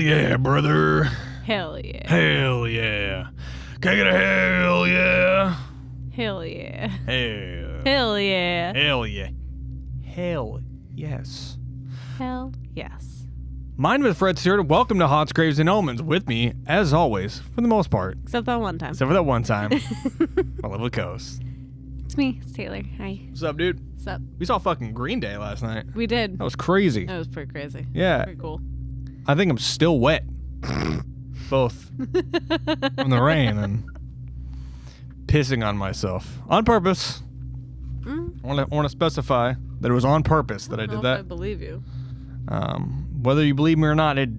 yeah, brother. Hell yeah. Hell yeah. Can I get a hell yeah? Hell yeah. Hell. Hell yeah. Hell yeah. Hell yes. Hell yes. My name is Fred Stewart. Welcome to Hots, Graves, and Omens. With me, as always, for the most part. Except that one time. Except for that one time. I love the coast. It's me. It's Taylor. Hi. What's up, dude? What's up? We saw fucking Green Day last night. We did. That was crazy. That was pretty crazy. Yeah. Pretty cool. I think I'm still wet. Both. From the rain and pissing on myself. On purpose. I want to specify that it was on purpose that I did that. I believe you. Whether you believe me or not, it...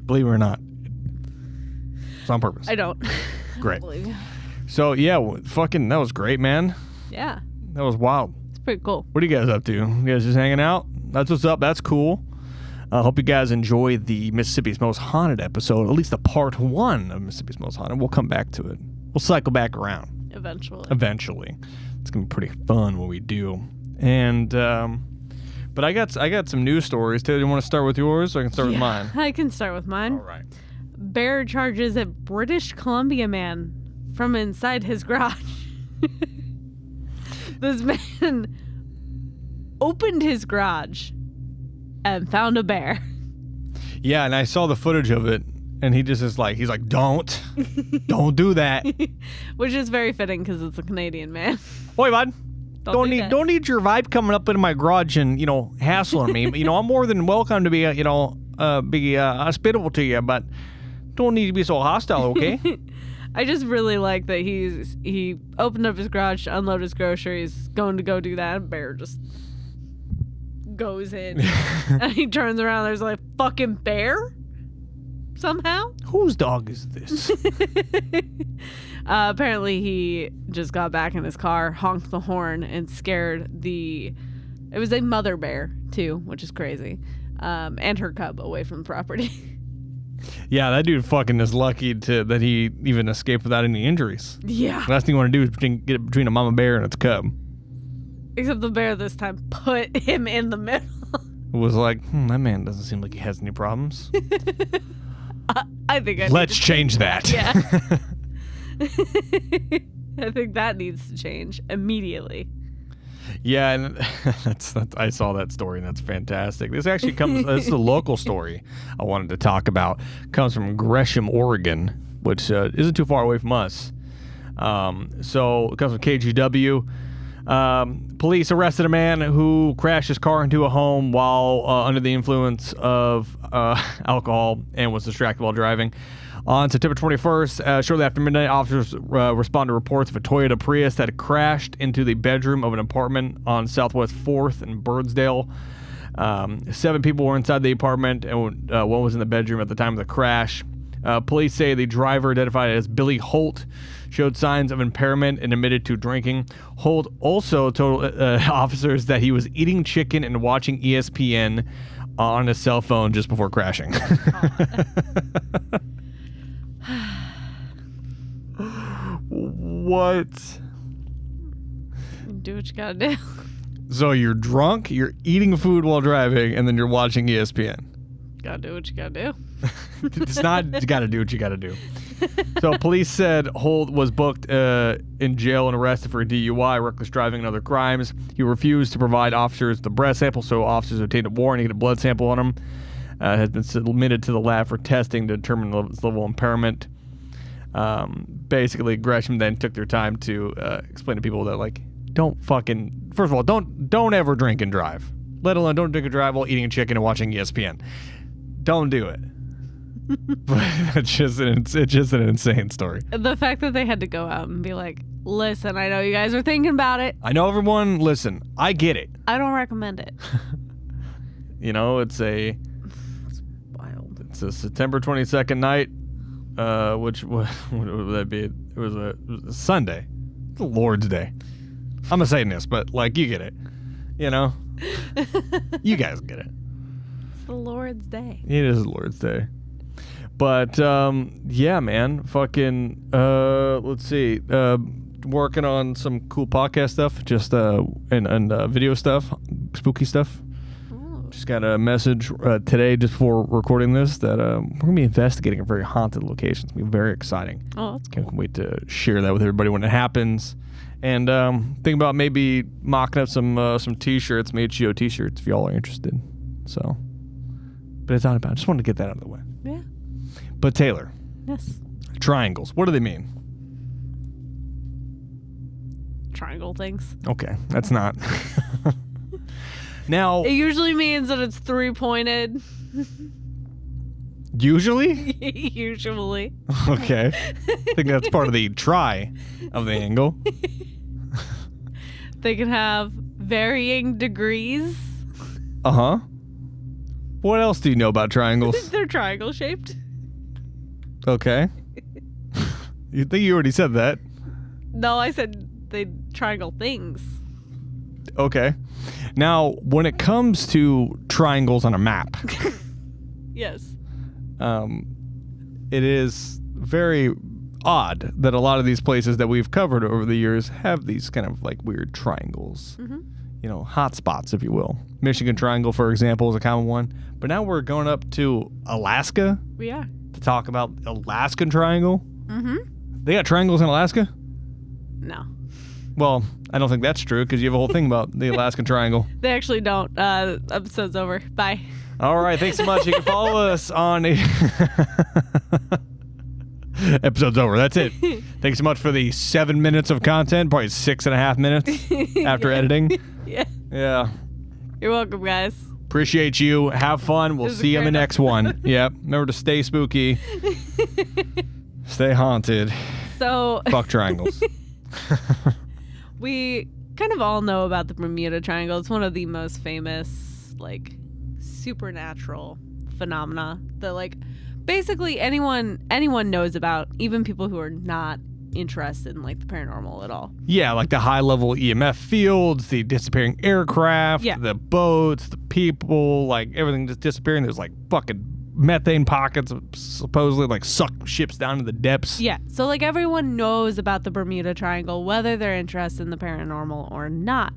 believe me or not, it's on purpose. I don't. Great. I don't believe you. So, yeah, fucking, that was great, man. Yeah. That was wild. It's pretty cool. What are you guys up to? You guys just hanging out? That's what's up. That's cool. I hope you guys enjoy the Mississippi's Most Haunted episode, at least the part 1 of Mississippi's Most Haunted. We'll come back to it. We'll cycle back around. Eventually. It's going to be pretty fun when we do. And, but I got some news stories. Taylor, do you want to start with yours, or I can start with mine? I can start with mine. All right. Bear charges a British Columbia man from inside his garage. This man opened his garage and found a bear. Yeah, and I saw the footage of it, and he just is like, he's like, don't do that. Which is very fitting because it's a Canadian man. Oi, bud. Don't need your vibe coming up into my garage and, hassling me. I'm more than welcome to be, be hospitable to you, but don't need to be so hostile, okay? I just really like that he opened up his garage to unload his groceries, going to go do that, and bear just goes in. And he turns around, there's like a fucking bear? Somehow? Whose dog is this? Apparently he just got back in his car, honked the horn, and scared it was a mother bear too, which is crazy, and her cub away from the property. Yeah, that dude fucking is lucky that he even escaped without any injuries. Yeah. The last thing you want to do is get it between a mama bear and its cub. Except the bear this time put him in the middle. It was like, that man doesn't seem like he has any problems. I think Let's change that. Yeah. I think that needs to change immediately. Yeah, and I saw that story, and that's fantastic. This actually this is a local story I wanted to talk about. It comes from Gresham, Oregon, which isn't too far away from us. So it comes from KGW. Police arrested a man who crashed his car into a home while under the influence of alcohol and was distracted while driving. On September 21st, shortly after midnight, officers responded to reports of a Toyota Prius that had crashed into the bedroom of an apartment on Southwest 4th in Birdsdale. 7 people were inside the apartment, and one was in the bedroom at the time of the crash. Police say the driver, identified as Billy Holt, showed signs of impairment and admitted to drinking. Holt also told officers that he was eating chicken and watching ESPN on his cell phone just before crashing. What? Do what you gotta do. So you're drunk, you're eating food while driving, and then you're watching ESPN. Gotta do what you gotta do. It's not, you gotta do what you gotta do. So police said Holt was booked in jail and arrested for DUI, reckless driving, and other crimes. He refused to provide officers the breath sample, so officers obtained a warrant to get a blood sample on him. Has been submitted to the lab for testing to determine its level of impairment. Basically, Gresham then took their time to explain to people that, first of all, don't ever drink and drive. Let alone don't drink and drive while eating chicken and watching ESPN. Don't do it. But it's just an insane story. The fact that they had to go out and be like, listen, I know you guys are thinking about it. I know everyone, listen, I get it. I don't recommend it. It's wild. It's a September 22nd night, which what would that be? It was a Sunday. It's the Lord's Day. I'm a Satanist, but you get it. You guys get it. It's the Lord's Day. It is the Lord's Day. But, yeah, man, fucking, let's see, working on some cool podcast stuff, just, and video stuff, spooky stuff. Just got a message today, just before recording this, that we're going to be investigating a very haunted location. It's going to be very exciting. Oh, that's cool. Can't wait to share that with everybody when it happens. And think about maybe mocking up some T-shirts, some H.G.O. T-shirts, if y'all are interested. So, but it's not about. I just wanted to get that out of the way. Yeah. But Taylor. Yes. Triangles. What do they mean? Triangle things. Okay, that's not. Now. It usually means that it's 3-pointed. Usually? Usually. Okay. I think that's part of the try of the angle. They can have varying degrees. Uh-huh. What else do you know about triangles? They're triangle shaped. Okay. You think you already said that? No, I said they triangle things. Okay. Now, when it comes to triangles on a map, Yes. it is very odd that a lot of these places that we've covered over the years have these kind of like weird triangles. Mm-hmm. You know, hot spots, if you will. Michigan Triangle, for example, is a common one. But now we're going up to Alaska We are. to talk about Alaskan Triangle. Mm-hmm. They got triangles in Alaska? No. Well, I don't think that's true because you have a whole thing about the Alaskan Triangle. They actually don't. Episode's over. Bye. All right, thanks so much. You can follow us on... Episode's over. That's it. Thanks so much for the 7 minutes of content, probably 6.5 minutes after editing. Yeah. Yeah. You're welcome, guys. Appreciate you. Have fun. We'll This is a see you in the great next one. Yep. Remember to stay spooky. Stay haunted. So Fuck triangles. we kind of all know about the Bermuda Triangle. It's one of the most famous, like, supernatural phenomena that, like, basically anyone knows about, even people who are not interested in, like, the paranormal at all. Yeah, like the high-level EMF fields, the disappearing aircraft, Yeah. the boats, the people, like everything just disappearing. There's like fucking methane pockets supposedly like suck ships down to the depths. Yeah, so, like, everyone knows about the Bermuda Triangle, whether they're interested in the paranormal or not.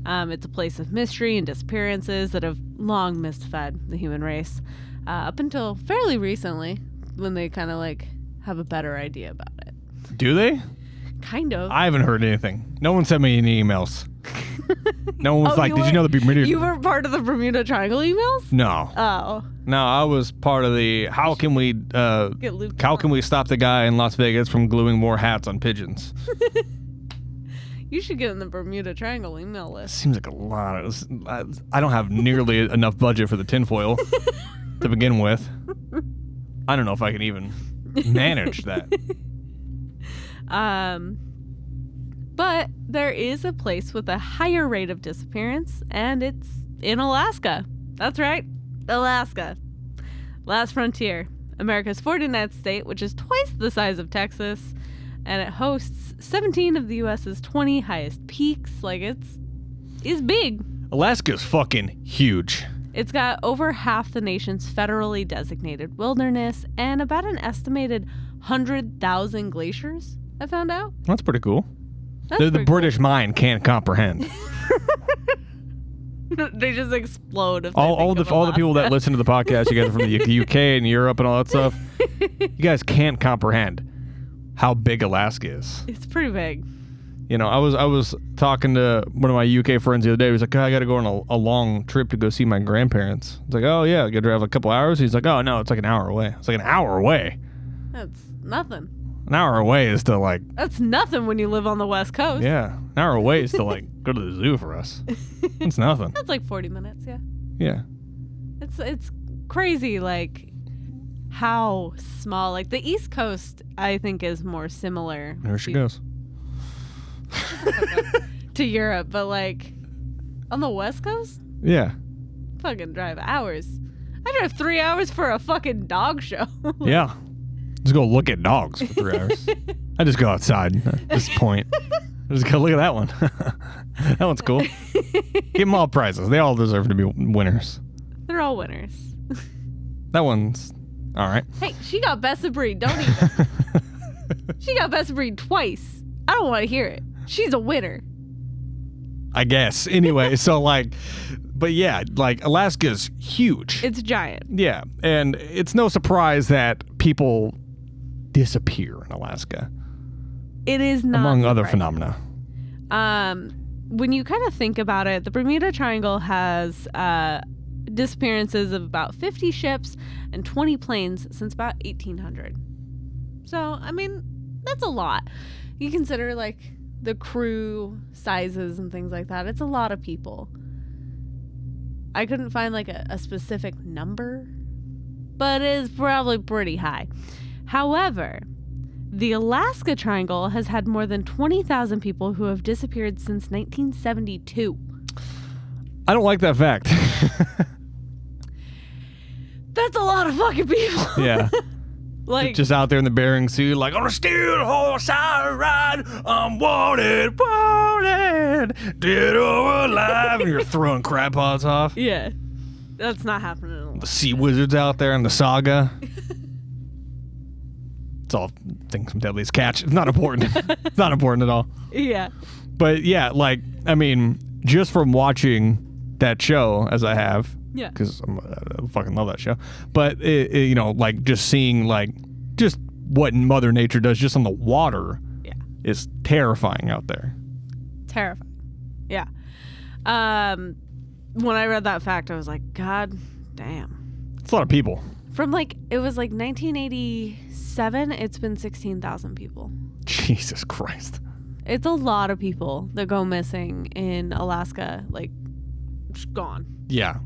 It's a place of mystery and disappearances that have long mystified the human race, up until fairly recently, when they kind of, like, have a better idea about it. Do they? Kind of. I haven't heard anything. No one sent me any emails. No one was like, did you know the Bermuda... You were part of the Bermuda Triangle emails? No. Oh. No, I was part of the how can we Get looped how on. can we stop the guy in Las Vegas from gluing more hats on pigeons? You should get in the Bermuda Triangle email list. Seems like a lot of... I don't have nearly enough budget for the tinfoil to begin with. I don't know if I can even manage that. But there is a place with a higher rate of disappearance, and it's in Alaska. That's right, Alaska. Last frontier, America's 49th state, which is twice the size of Texas, and it hosts 17 of the U.S.'s 20 highest peaks. Like, it's big. Alaska's fucking huge. It's got over half the nation's federally designated wilderness and about an estimated 100,000 glaciers, I found out. That's pretty cool. That's The pretty British mind can't comprehend. cool. They just explode. If all the people that listen to the podcast, you guys are from the UK and Europe and all that stuff. You guys can't comprehend how big Alaska is. It's pretty big. You know, I was talking to one of my UK friends the other day. He was like, oh, I got to go on a long trip to go see my grandparents. It's like, oh, yeah, I got to drive a couple hours. He's like, oh, no, it's like an hour away. It's like an hour away. That's nothing. An hour away is to like... That's nothing when you live on the West Coast. Yeah, an hour away is to like go to the zoo for us. It's nothing. That's like 40 minutes, yeah. Yeah. It's crazy, like, how small. Like, the East Coast, I think, is more similar. There she goes. To Europe, but, like, on the West Coast, Yeah. fucking drive hours. I drove 3 hours for a fucking dog show. Yeah. Just go look at dogs for 3 hours. I just go outside at this point. Just go look at that one. That one's cool. Give them all prizes. They all deserve to be winners. They're all winners. That one's all right. Hey, she got best of breed. Don't even. She got best of breed twice. I don't want to hear it. She's a winner. I guess. Anyway, so like But yeah, like Alaska's huge. It's giant. Yeah, and it's no surprise that people disappear in Alaska. It is not among other surprising. phenomena. When you kind of think about it, the Bermuda Triangle has disappearances of about 50 ships and 20 planes since about 1800. So, I mean, that's a lot. You consider like the crew sizes and things like that. It's a lot of people. I couldn't find like a specific number, but it is probably pretty high. However, the Alaska Triangle has had more than 20,000 people who have disappeared since 1972. I don't like that fact. That's a lot of fucking people. Yeah. Like, just out there in the Bering Sea, like, on a steel horse I ride, I'm wanted, dead or alive, and you're throwing crab pots off. yeah, that's not happening in Alaska. The sea wizards out there in the saga. It's all things from Deadliest Catch. It's not important. It's not important at all. Yeah. But yeah, like, I mean, just from watching that show, as I have, Yeah. because I fucking love that show. But you know, like just seeing like just what Mother Nature does just on the water, is terrifying out there. Terrifying. Yeah. When I read that fact, I was like, God damn. It's a lot of people. From like it was like 1987. It's been 16,000 people. Jesus Christ. It's a lot of people that go missing in Alaska. Like, just gone. Yeah.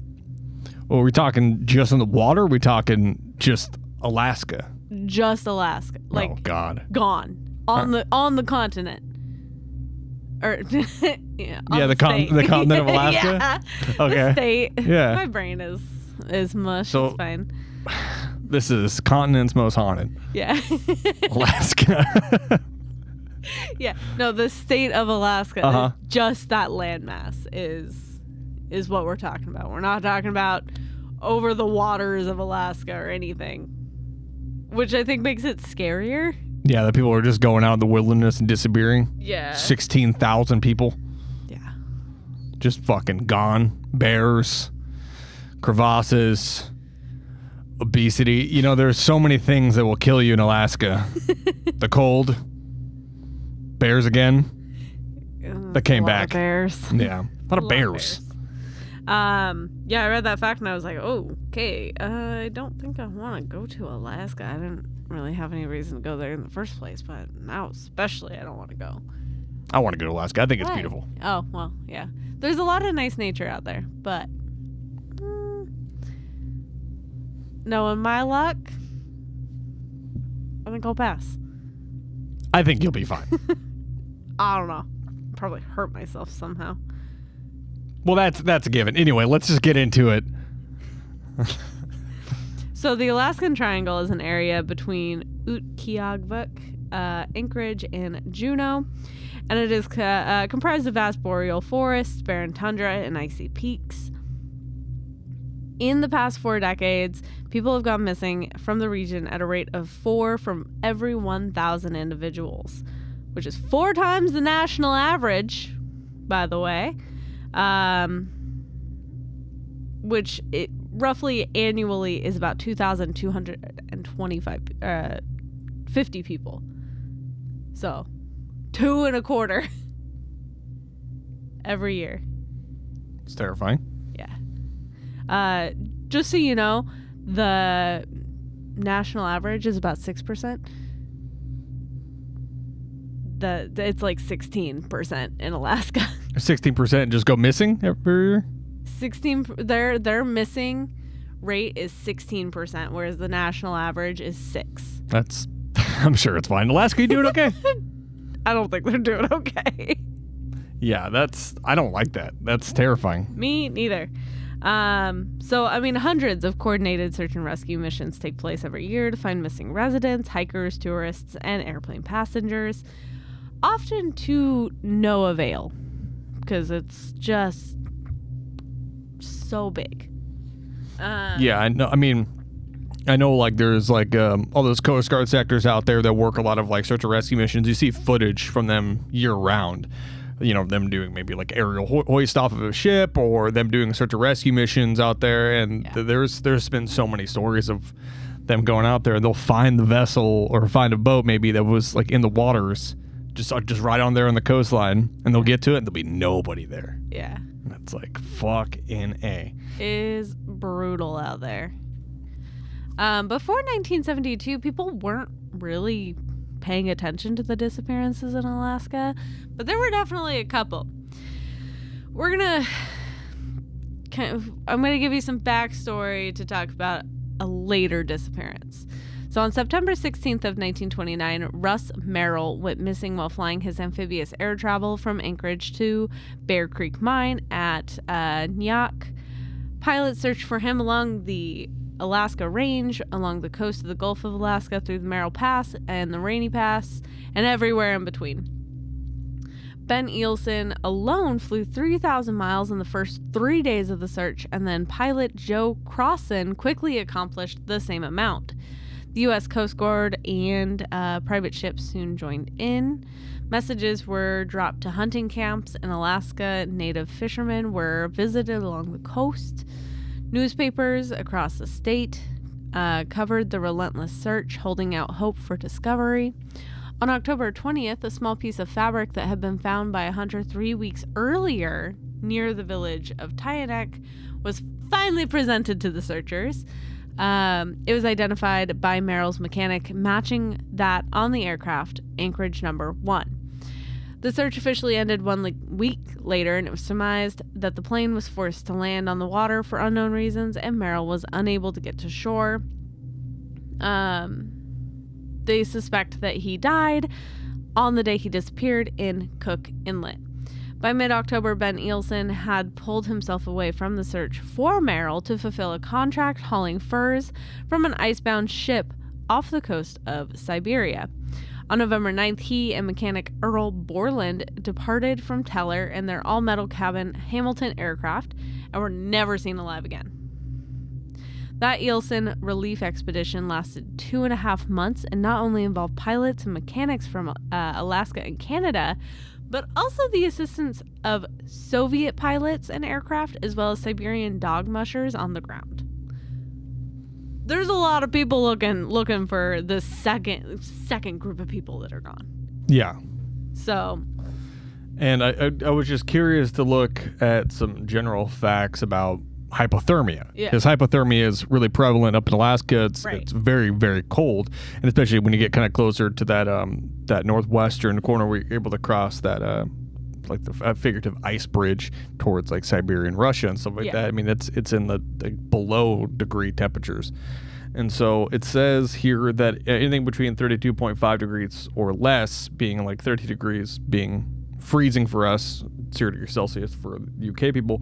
Well, are we talking just in the water? Or are we talking just Alaska? Just Alaska. Like, oh God. gone on the continent. Or yeah, the continent of Alaska. Yeah. Okay. The state. Yeah. My brain is mush. So- It's fine. This is continent's most haunted. Yeah. Alaska. Yeah. No, the state of Alaska. Uh-huh. Just that landmass is what we're talking about. We're not talking about over the waters of Alaska or anything, which I think makes it scarier. Yeah, the people are just going out in the wilderness and disappearing. Yeah. 16,000 people. Yeah. Just fucking gone. Bears, crevasses, obesity. You know, there's so many things that will kill you in Alaska. The cold. Bears again. That came back. Bears. Yeah. A lot of bears. Yeah, I read that fact and I was like, oh, okay. I don't think I want to go to Alaska. I didn't really have any reason to go there in the first place, but now especially I don't want to go. I want to go to Alaska. I think it's Why? beautiful. Oh, well, yeah. There's a lot of nice nature out there, but knowing my luck, I think I'll pass. I think you'll be fine. I don't know. Probably hurt myself somehow. Well, that's a given. Anyway, let's just get into it. So the Alaskan Triangle is an area between Utqiagvik, Anchorage, and Juneau, and it is comprised of vast boreal forests, barren tundra, and icy peaks. In the past 4 decades, people have gone missing from the region at a rate of 4 from every 1,000 individuals, which is 4 times the national average, by the way, which it roughly annually is about 2,250 people. So, 2.25 every year. It's terrifying. Yeah. Just so you know, the national average is about 6%. It's like 16% in Alaska. 16% just go missing every year? 16. Their missing rate is 16%, whereas the national average is 6. That's. I'm sure it's fine. Alaska, you doing okay? I don't think they're doing okay. Yeah, I don't like that. That's terrifying. Me neither. So, I mean, hundreds of coordinated search and rescue missions take place every year to find missing residents, hikers, tourists, and airplane passengers, often to no avail, because it's just so big. Yeah, I know. I mean, I know like there's like all those Coast Guard sectors out there that work a lot of like search and rescue missions. You see footage from them year round. them doing maybe like aerial hoist off of a ship, or them doing search and rescue missions out there. And there's been so many stories of them going out there. They'll find the vessel or find a boat maybe that was like in the waters, just right on there on the coastline, and they'll get to it and there'll be nobody there. Yeah. And it's like fucking A. It is brutal out there. Before 1972, people weren't really paying attention to the disappearances in Alaska, but there were definitely a couple. I'm gonna give you some backstory to talk about a later disappearance. So on September 16th of 1929, Russ Merrill went missing while flying his amphibious air travel from Anchorage to Bear Creek Mine at Nyack. Pilots searched for him along the Alaska Range, along the coast of the Gulf of Alaska, through the Merrill Pass and the Rainy Pass, and everywhere in between. Ben Eelson alone flew 3,000 miles in the first 3 days of the search, and then pilot Joe Crossan quickly accomplished the same amount. The U.S. Coast Guard and private ships soon joined in. Messages were dropped to hunting camps in Alaska. Native fishermen were visited along the coast. Newspapers across the state covered the relentless search, holding out hope for discovery. On October 20th, a small piece of fabric that had been found by a hunter 3 weeks earlier near the village of Tyanek was finally presented to the searchers. It was identified by Merrill's mechanic, matching that on the aircraft, Anchorage number 1. The search officially ended 1 week later, and it was surmised that the plane was forced to land on the water for unknown reasons, and Merrill was unable to get to shore. They suspect that he died on the day he disappeared in Cook Inlet. By mid-October, Ben Eelson had pulled himself away from the search for Merrill to fulfill a contract hauling furs from an icebound ship off the coast of Siberia. On November 9th, he and mechanic Earl Borland departed from Teller in their all-metal cabin Hamilton aircraft and were never seen alive again. That Eelson relief expedition lasted 2.5 months and not only involved pilots and mechanics from Alaska and Canada, but also the assistance of Soviet pilots and aircraft, as well as Siberian dog mushers on the ground. There's a lot of people looking for the second group of people that are gone. Yeah. So. And I was just curious to look at some general facts about hypothermia. Yeah. Because hypothermia is really prevalent up in Alaska. It's very, very cold. And especially when you get kind of closer to that northwestern corner where you're able to cross that like the figurative ice bridge towards like Siberian Russia and stuff like that. I mean, it's in the below degree temperatures. And so it says here that anything between 32.5 degrees or less, being like 30 degrees being freezing for us, 0 degrees Celsius for UK people,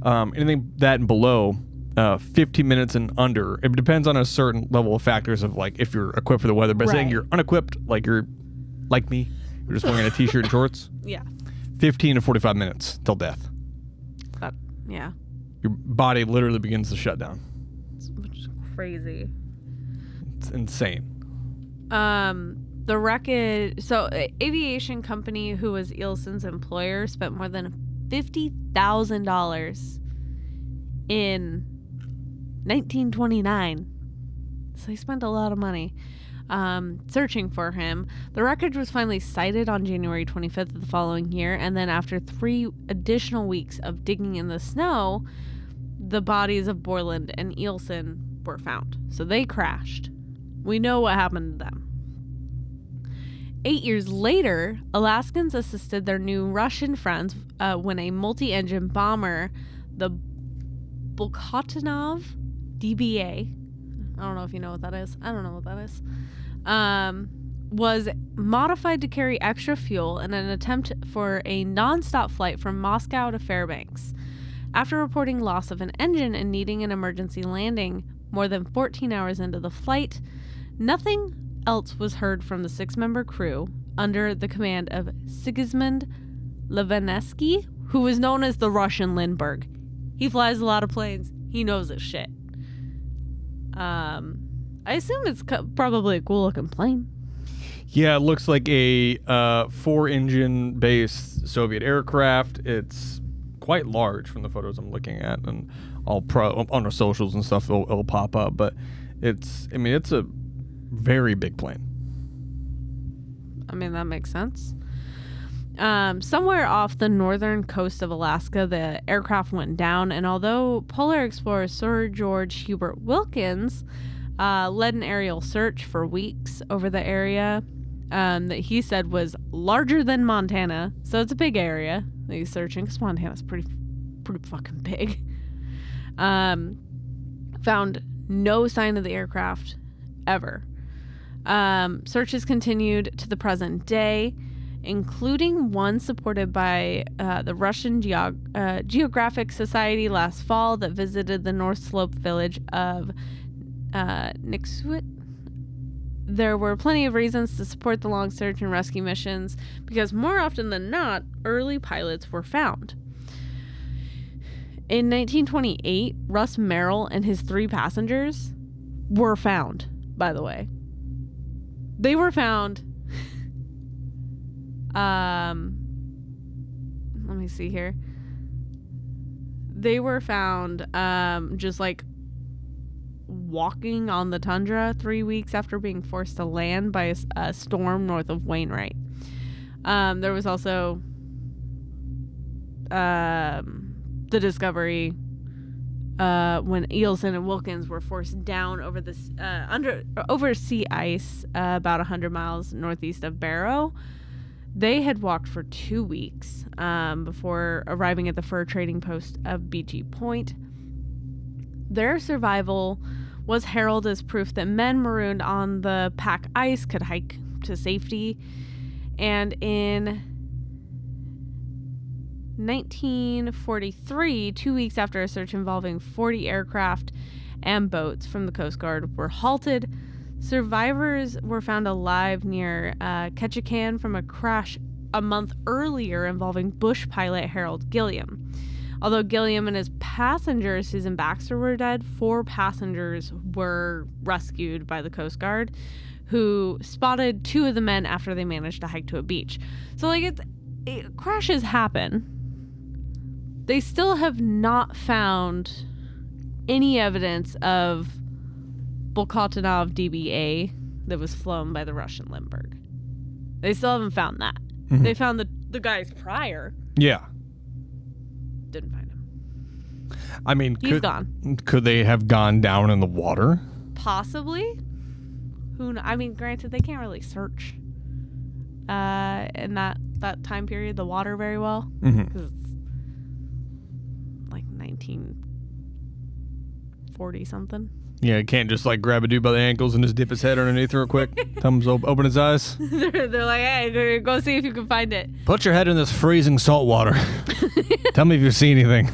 anything that and below 15 minutes and under, it depends on a certain level of factors of like if you're equipped for the weather. But saying you're unequipped, like you're like me, you're just wearing a t-shirt and shorts. Yeah. 15 to 45 minutes till death. Yeah. Your body literally begins to shut down. Which is crazy. It's insane. The wreckage. So, aviation company who was Eelson's employer spent more than $50,000 in 1929. So they spent a lot of money searching for him. The wreckage was finally sighted on January 25th of the following year, and then after 3 additional weeks of digging in the snow, the bodies of Borland and Eelson were found. So they crashed. We know what happened to them. 8 years later, Alaskans assisted their new Russian friends when a multi-engine bomber, the Bukhatinov DBA, I don't know if you know what that is. I don't know what that is. Was modified to carry extra fuel in an attempt for a non-stop flight from Moscow to Fairbanks. After reporting loss of an engine and needing an emergency landing more than 14 hours into the flight, nothing else was heard from the 6-member crew under the command of Sigismund Levinesky, who was known as the Russian Lindbergh. He flies a lot of planes. He knows his shit. I assume it's probably a cool looking plane. Yeah, it looks like a 4-engine based Soviet aircraft. It's quite large from the photos I'm looking at, and on our socials and stuff it'll pop up. But it's a very big plane. I mean, that makes sense. Somewhere off the northern coast of Alaska, the aircraft went down, and although polar explorer Sir George Hubert Wilkins led an aerial search for weeks over the area that he said was larger than Montana, so it's a big area that he's searching, because Montana's pretty fucking big, found no sign of the aircraft ever. Searches continued to the present day, including one supported by the Russian Geographic Society last fall that visited the North Slope village of Nixuit. There were plenty of reasons to support the long search and rescue missions, because more often than not, early pilots were found. In 1928, Russ Merrill and his 3 passengers were found, by the way. They were found. Let me see here. They were found just like walking on the tundra 3 weeks after being forced to land by a storm north of Wainwright. There was also the discovery when Eelson and Wilkins were forced down over this over sea ice about 100 miles northeast of Barrow. They had walked for 2 weeks before arriving at the fur trading post of Beachy Point. Their survival was heralded as proof that men marooned on the pack ice could hike to safety. And in 1943, 2 weeks after a search involving 40 aircraft and boats from the Coast Guard were halted, survivors were found alive near Ketchikan from a crash a month earlier involving bush pilot Harold Gilliam. Although Gilliam and his passenger, Susan Baxter, were dead, 4 passengers were rescued by the Coast Guard, who spotted 2 of the men after they managed to hike to a beach. So, crashes happen. They still have not found any evidence of Bolkhotunov DBA that was flown by the Russian Limburg. They still haven't found that. Mm-hmm. They found the guys prior. Yeah. Didn't find him. I mean, he's gone. Could they have gone down in the water? Possibly. I mean, granted, they can't really search in that time period the water very well, because it's like 1940 something. Yeah, you can't just grab a dude by the ankles and just dip his head underneath real quick. Thumbs open his eyes. They're like, hey, go see if you can find it. Put your head in this freezing salt water. Tell me if you see anything.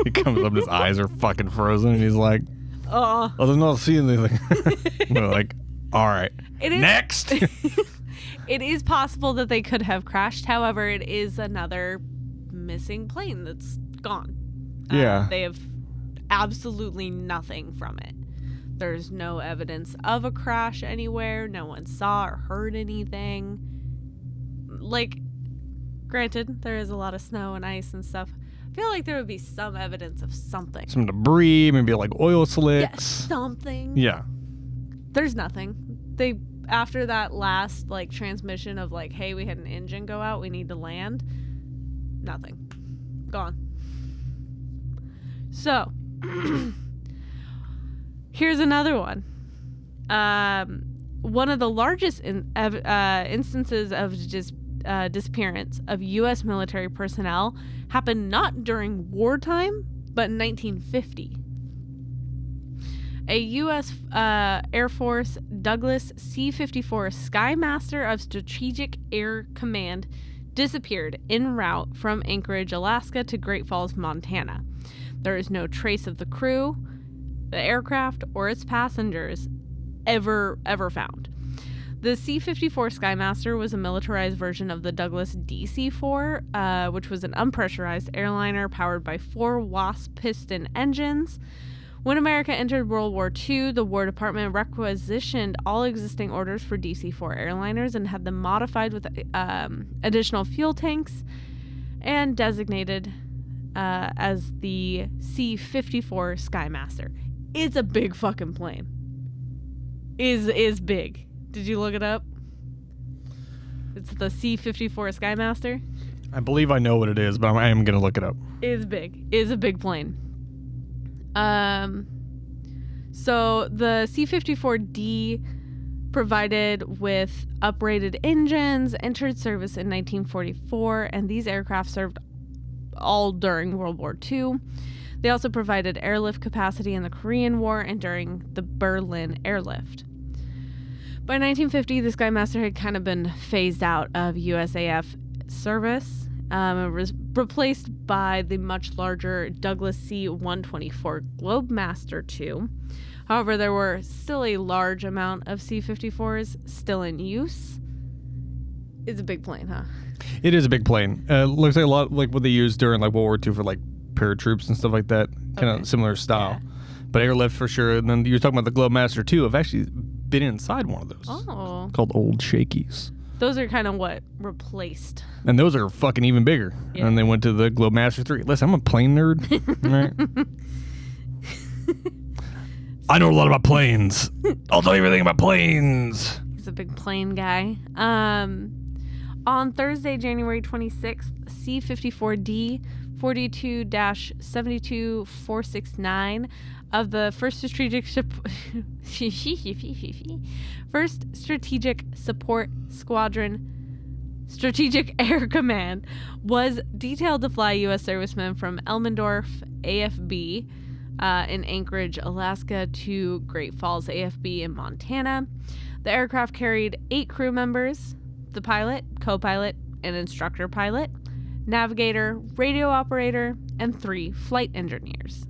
He comes up and his eyes are fucking frozen and he's like, oh, I don't see anything. We're like, all right, next. It is possible that they could have crashed. However, it is another missing plane that's gone. Yeah. They have absolutely nothing from it. There's no evidence of a crash anywhere. No one saw or heard anything. Granted, there is a lot of snow and ice and stuff. I feel like there would be some evidence of something. Some debris, maybe oil slicks. Yeah, something. Yeah. There's nothing. After that last transmission of hey, we had an engine go out, we need to land. Nothing. Gone. So, here's another one. One of the largest instances of disappearance of U.S. military personnel happened not during wartime, but in 1950. A U.S. Air Force Douglas C-54 Skymaster of Strategic Air Command disappeared en route from Anchorage, Alaska to Great Falls, Montana. There is no trace of the crew, the aircraft, or its passengers ever found. The C-54 Skymaster was a militarized version of the Douglas DC-4, which was an unpressurized airliner powered by 4 Wasp piston engines. When America entered World War II, the War Department requisitioned all existing orders for DC-4 airliners and had them modified with additional fuel tanks and designated as the C-54 Skymaster. It's a big fucking plane. Is big. Did you look it up? It's the C-54 Skymaster. I believe I know what it is, but I am going to look it up. Is big. Is a big plane. So the C-54D provided with uprated engines, entered service in 1944, and these aircraft served all during World War II. They also provided airlift capacity in the Korean War and during the Berlin airlift. By 1950, the Skymaster had kind of been phased out of USAF service. It was replaced by the much larger Douglas C-124 Globemaster II. However, there were still a large amount of C-54s still in use. It's a big plane, huh? It is a big plane. Looks like a lot like what they used during like World War II for like paratroops and stuff like that. Kind of similar style. Yeah. But airlift for sure. And then you were talking about the Globemaster II. I've actually been inside one of those. Oh. Called Old Shakies. Those are kind of what replaced. And those are fucking even bigger. Yeah. And they went to the Globemaster 3. Listen, I'm a plane nerd. Right? I know a lot about planes. I'll tell you everything about planes. He's a big plane guy. On Thursday, January 26th, C-54D 42-72469 of the First Strategic Support Squadron Strategic Air Command was detailed to fly U.S. servicemen from Elmendorf AFB in Anchorage, Alaska, to Great Falls AFB in Montana. The aircraft carried 8 crew members, the pilot, co-pilot, and instructor pilot, navigator, radio operator, and 3 flight engineers.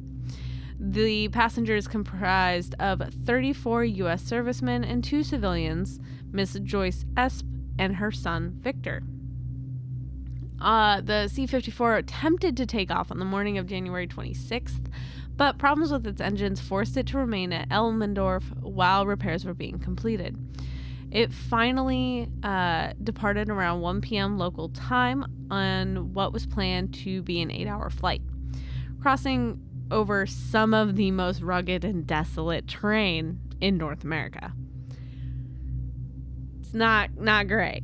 The passengers comprised of 34 U.S. servicemen and 2 civilians, Miss Joyce Esp and her son, Victor. The C-54 attempted to take off on the morning of January 26th, but problems with its engines forced it to remain at Elmendorf while repairs were being completed. It finally departed around 1 p.m. local time on what was planned to be an 8-hour flight, crossing over some of the most rugged and desolate terrain in North America. It's not great.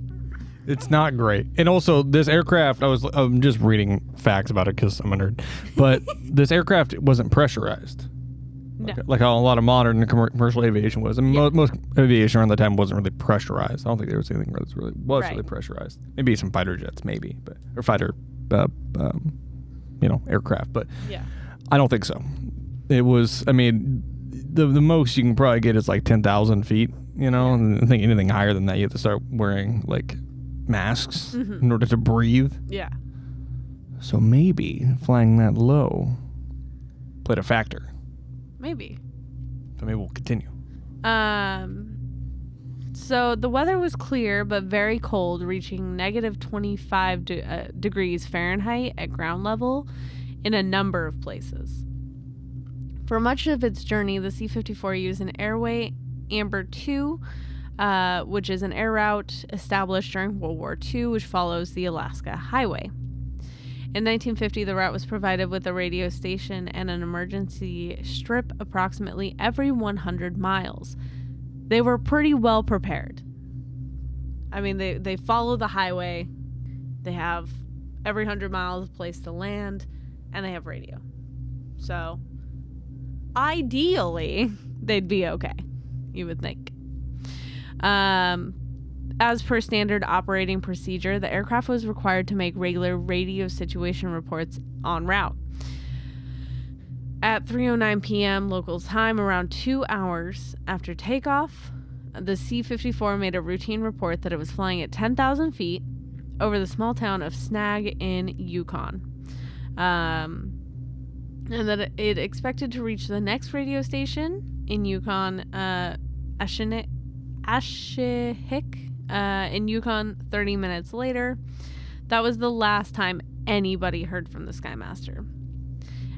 It's not great. And also, this aircraft, I'm just reading facts about it because I'm a nerd, but this aircraft wasn't pressurized. No. Like how a lot of modern commercial aviation was. I mean, most aviation around that time wasn't really pressurized. I don't think there was anything that really pressurized. Maybe some fighter jets, maybe, or fighter, aircraft. But yeah. I don't think so. It was. I mean, the most you can probably get is like 10,000 feet. And I think anything higher than that, you have to start wearing like masks in order to breathe. Yeah. So maybe flying that low played a factor. Maybe. So maybe we'll continue. So the weather was clear but very cold, reaching negative 25 degrees Fahrenheit at ground level in a number of places. For much of its journey, the C-54 used an airway Amber 2, which is an air route established during World War II, which follows the Alaska Highway. In 1950, the route was provided with a radio station and an emergency strip approximately every 100 miles. They were pretty well prepared. I mean, they follow the highway, they have every 100 miles a place to land, and they have radio. So, ideally, they'd be okay, you would think. As per standard operating procedure, the aircraft was required to make regular radio situation reports en route. At 3:09 p.m. local time, around 2 hours after takeoff, the C-54 made a routine report that it was flying at 10,000 feet over the small town of Snag in Yukon. And that it expected to reach the next radio station in Yukon, Ashihik, in Yukon 30 minutes later. That was the last time anybody heard from the Skymaster.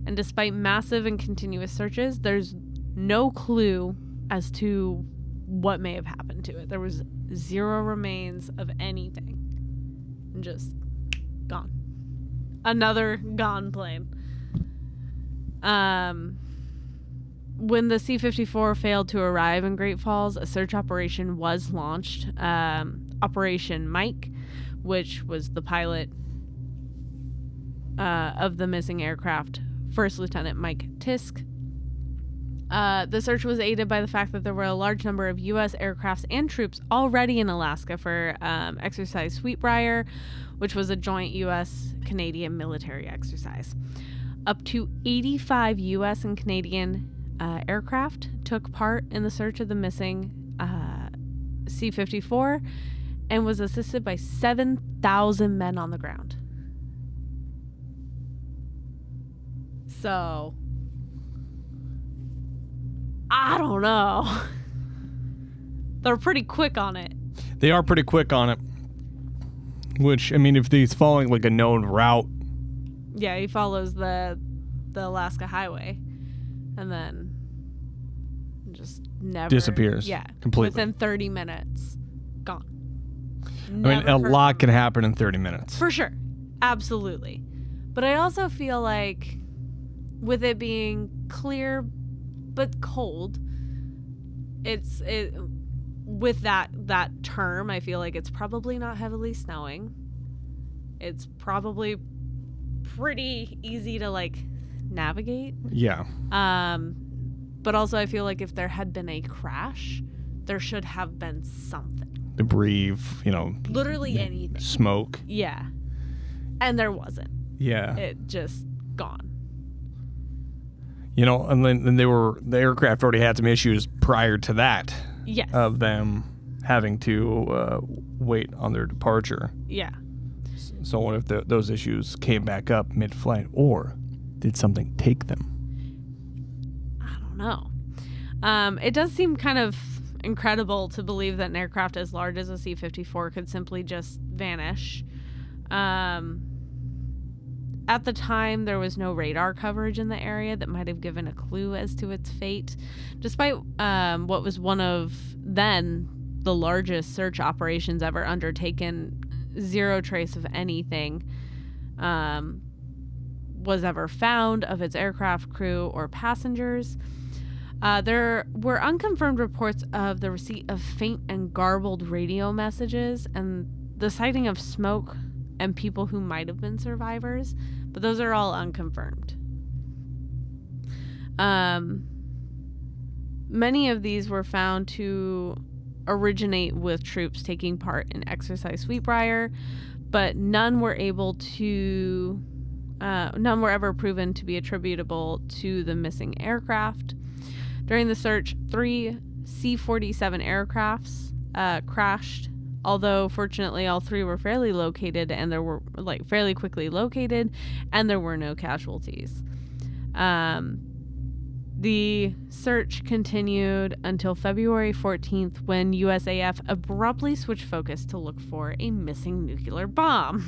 And despite massive and continuous searches, there's no clue as to what may have happened to it. There was zero remains of anything. And just gone. Another gone plane. When the C-54 failed to arrive in Great Falls, a search operation was launched. Operation Mike, which was the pilot of the missing aircraft, First Lieutenant Mike Tisk. The search was aided by the fact that there were a large number of U.S. aircrafts and troops already in Alaska for Exercise Sweetbriar, which was a joint U.S.-Canadian military exercise. Up to 85 U.S. and Canadian aircraft took part in the search of the missing C-54 and was assisted by 7,000 men on the ground. So, I don't know. They're pretty quick on it. They are pretty quick on it. Which, I mean, if he's following like a known route. Yeah, he follows the Alaska Highway and then just never disappears. Yeah, completely. Within 30 minutes, gone. I mean, a lot can happen in 30 minutes. For sure. Absolutely. But I also feel like with it being clear but cold, with that term, I feel like it's probably not heavily snowing. It's probably pretty easy to like navigate. Yeah. But also I feel like if there had been a crash, there should have been something. Debris, literally anything. Smoke. Yeah. And there wasn't. Yeah. It just gone. And then the aircraft already had some issues prior to that. Yes. Of them having to wait on their departure. Yeah. So what if those issues came back up mid-flight, or did something take them? I don't know. It does seem kind of incredible to believe that an aircraft as large as a C-54 could simply just vanish. At the time, there was no radar coverage in the area that might have given a clue as to its fate. Despite what was one of then the largest search operations ever undertaken, zero trace of anything was ever found of its aircraft crew or passengers. There were unconfirmed reports of the receipt of faint and garbled radio messages and the sighting of smoke and people who might have been survivors, but those are all unconfirmed. Many of these were found to originate with troops taking part in Exercise Sweetbriar, but none were ever proven to be attributable to the missing aircraft. During the search, 3 C-47 aircrafts crashed, although fortunately all 3 were fairly quickly located, and there were no casualties. The search continued until February 14th, when USAF abruptly switched focus to look for a missing nuclear bomb.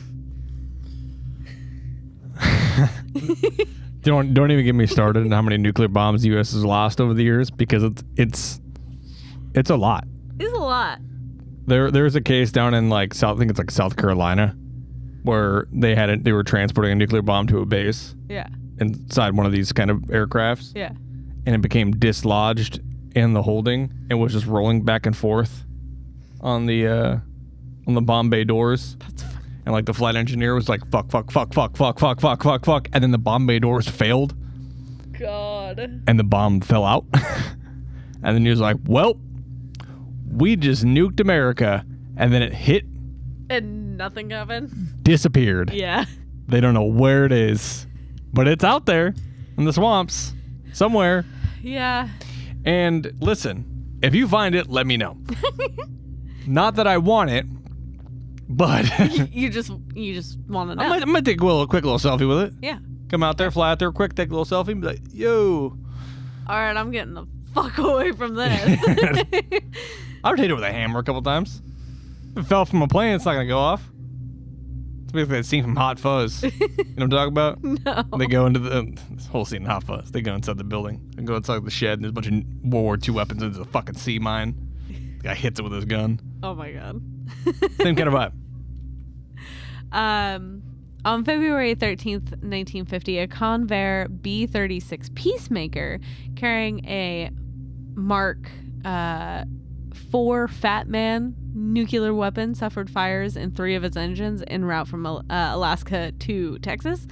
Don't even get me started on how many nuclear bombs the U.S. has lost over the years, because it's a lot. It's a lot. There's a case down in South Carolina, where they were transporting a nuclear bomb to a base. Yeah. Inside one of these kind of aircrafts. Yeah. And it became dislodged in the holding and was just rolling back and forth on the bomb bay doors. That's funny. And the flight engineer was like, fuck, and then the bomb bay doors failed. God. And the bomb fell out. And then he was like, well, we just nuked America. And then it hit. And nothing happened. Disappeared. Yeah. They don't know where it is, but it's out there in the swamps somewhere. Yeah. And listen, if you find it, let me know. Not that I want it, but you just want to know. I'm gonna take a quick little selfie with it. Yeah. Come out there, fly out there, quick, take a little selfie, and be like, yo. All right, I'm getting the fuck away from this. I would hit it with a hammer a couple times. If it fell from a plane, it's not gonna go off. It's basically that scene from Hot Fuzz. You know what I'm talking about? No. They go into this whole scene in Hot Fuzz. They go inside the building. They go inside the shed, and there's a bunch of World War II weapons. And there's a fucking sea mine. The guy hits it with his gun. Oh my god. Same kind of vibe. On February 13th, 1950, a Convair B-36 Peacemaker carrying a Mark 4 Fat Man nuclear weapon suffered fires in 3 of its engines en route from Alaska to Texas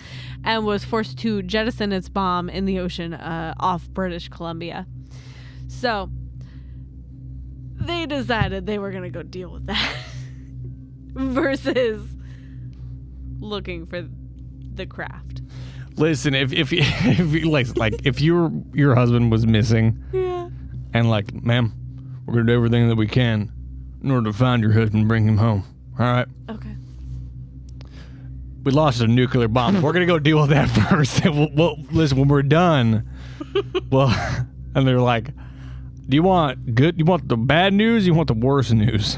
and was forced to jettison its bomb in the ocean off British Columbia. So they decided they were going to go deal with that versus looking for the craft. Listen, if your husband was missing, Yeah. and like, ma'am, we're gonna do everything that we can in order to find your husband and bring him home. All right. Okay. We lost a nuclear bomb. We're gonna go deal with that first. Well, listen, when we're done, well, and they're like, do you want good? You want the bad news? You want the worst news?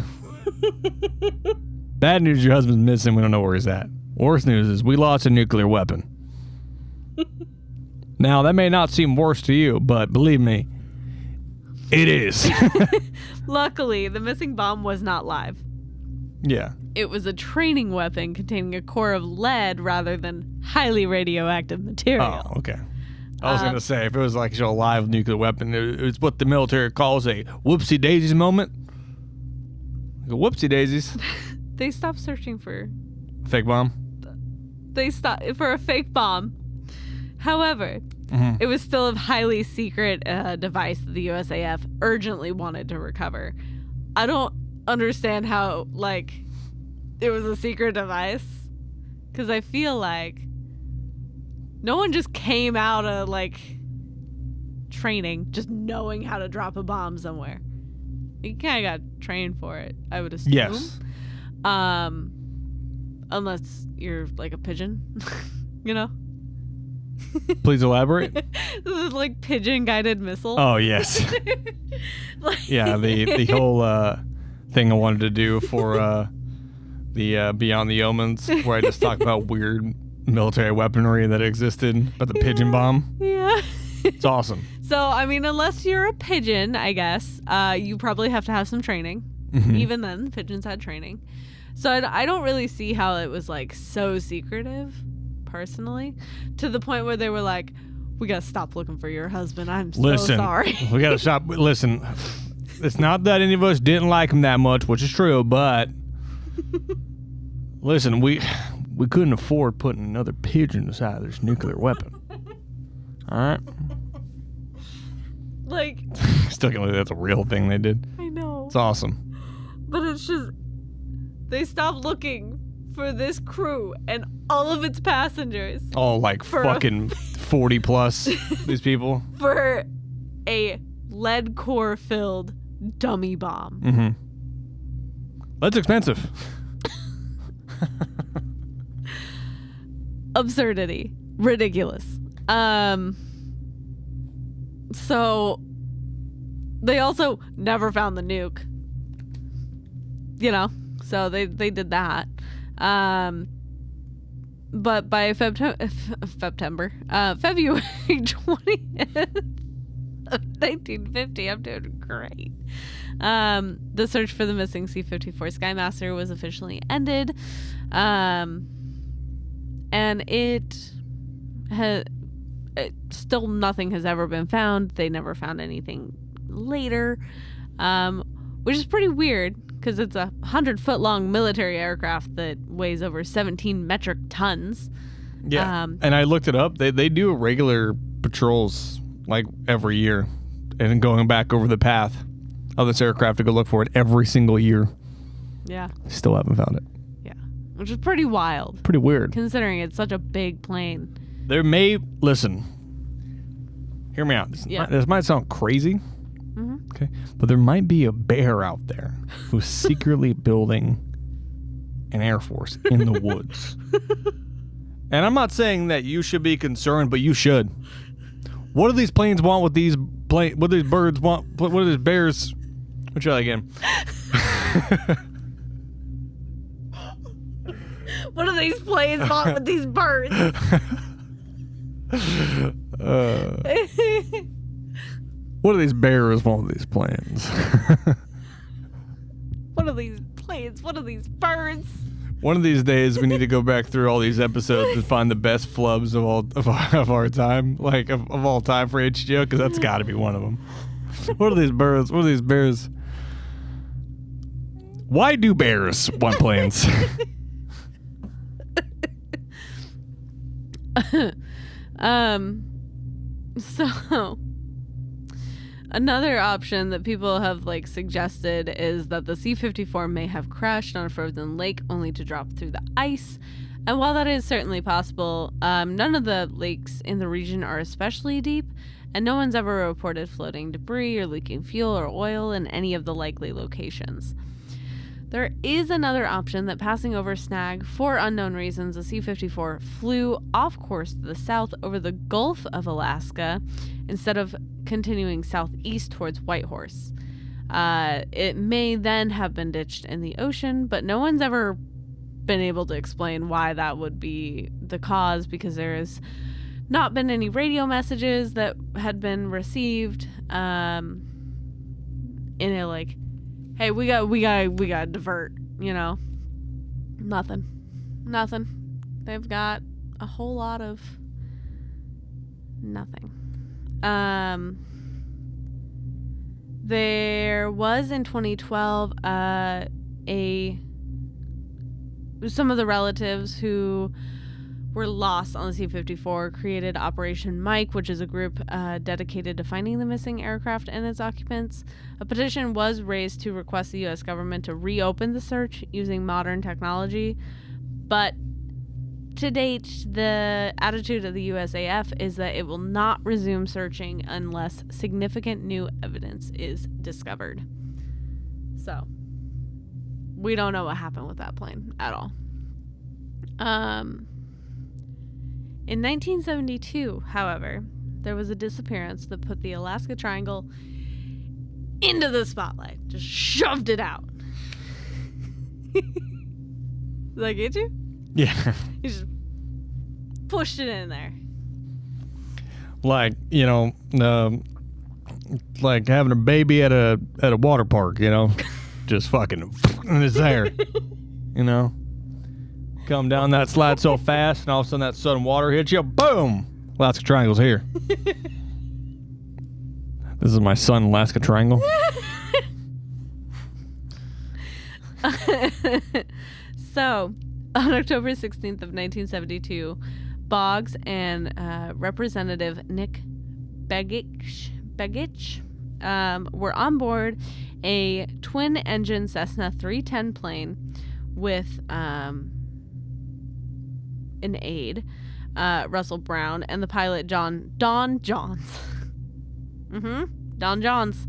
Bad news, your husband's missing. We don't know where he's at. Worst news is we lost a nuclear weapon. Now, that may not seem worse to you, but believe me, it is. Luckily, the missing bomb was not live. Yeah. It was a training weapon containing a core of lead rather than highly radioactive material. Oh, okay. I was going to say, if it was like a live nuclear weapon, it's what the military calls a whoopsie daisies moment. Like a whoopsie daisies. They stopped searching for Fake bomb? they stopped for a fake bomb. However, it was still a highly secret device that the USAF urgently wanted to recover. I don't understand how, like, it was a secret device. Because I feel like no one just came out of, like, training just knowing how to drop a bomb somewhere. You kind of got trained for it, I would assume. Yes. Unless you're like a pigeon, you know? Please elaborate. This is like pigeon guided missile. Oh, yes. Yeah, the whole thing I wanted to do for the Beyond the Omens, where I just talked about weird military weaponry that existed, about the pigeon bomb. Yeah. It's awesome. So, I mean, unless you're a pigeon, I guess, you probably have to have some training. Mm-hmm. Even then, pigeons had training. So I don't really see how it was, like, so secretive, personally, to the point where they were like, we got to stop looking for your husband. I'm so sorry. We got to stop. Listen, it's not that any of us didn't like him that much, which is true, but listen, we couldn't afford putting another pigeon inside this nuclear weapon. All right? Like, Still can't believe that's a real thing they did. I know. It's awesome. But it's just, they stopped looking for this crew and all of its passengers All like For fucking 40 plus, these people. for a lead core filled dummy bomb. Mm-hmm. That's expensive. Absurdity. Ridiculous. So they also never found the nuke. You know, so they did that. But by February 20th of 1950, I'm doing great. The search for the missing C-54 Skymaster was officially ended. And still nothing has ever been found. They never found anything later, which is pretty weird because it's a 100-foot-long military aircraft that weighs over 17 metric tons. Yeah. And I looked it up. They do regular patrols like every year and going back over the path of this aircraft to go look for it every single year. Yeah. Still haven't found it. Yeah. Which is pretty wild. Pretty weird. Considering it's such a big plane. Listen, hear me out. This might sound crazy. Mm-hmm. Okay. But there might be a bear out there who's secretly building an Air Force in the woods. And I'm not saying that you should be concerned, but you should. What do these planes want with these what do these birds want? What do these bears? Let's try that again. What do these planes want with these birds? What do these bears want with these planes? What are these planes? What are these birds? One of these days, we need to go back through all these episodes and find the best flubs of our time, like of all time for HGO, because that's got to be one of them. What are these birds? What are these bears? Why do bears want planes? So another option that people have like suggested is that the C-54 may have crashed on a frozen lake only to drop through the ice. And while that is certainly possible, none of the lakes in the region are especially deep, and no one's ever reported floating debris or leaking fuel or oil in any of the likely locations. There is another option that passing over Snag, for unknown reasons, the C-54 flew off course to the south over the Gulf of Alaska instead of continuing southeast towards Whitehorse. It may then have been ditched in the ocean, but no one's ever been able to explain why that would be the cause, because there has not been any radio messages that had been received. Like, hey, we gotta divert, Nothing. They've got a whole lot of nothing. There was in 2012 some of the relatives who were lost on the C-54 created Operation Mike, which is a group dedicated to finding the missing aircraft and its occupants. A petition was raised to request the U.S. government to reopen the search using modern technology, but to date, the attitude of the USAF is that it will not resume searching unless significant new evidence is discovered. So, we don't know what happened with that plane at all. In 1972, however, there was a disappearance that put the Alaska Triangle into the spotlight. Just shoved it out. Did I get you? Yeah. You just pushed it in there. Like, like having a baby at a water park, just fucking, and it's there, Come down that slide so fast, and all of a sudden that sudden water hits you, boom! Alaska Triangle's here. This is my son, Alaska Triangle. So, on October 16th of 1972, Boggs and Representative Nick Begich were on board a twin-engine Cessna 310 plane with an aide, Russell Brown, and the pilot Don Johns. Don Johns.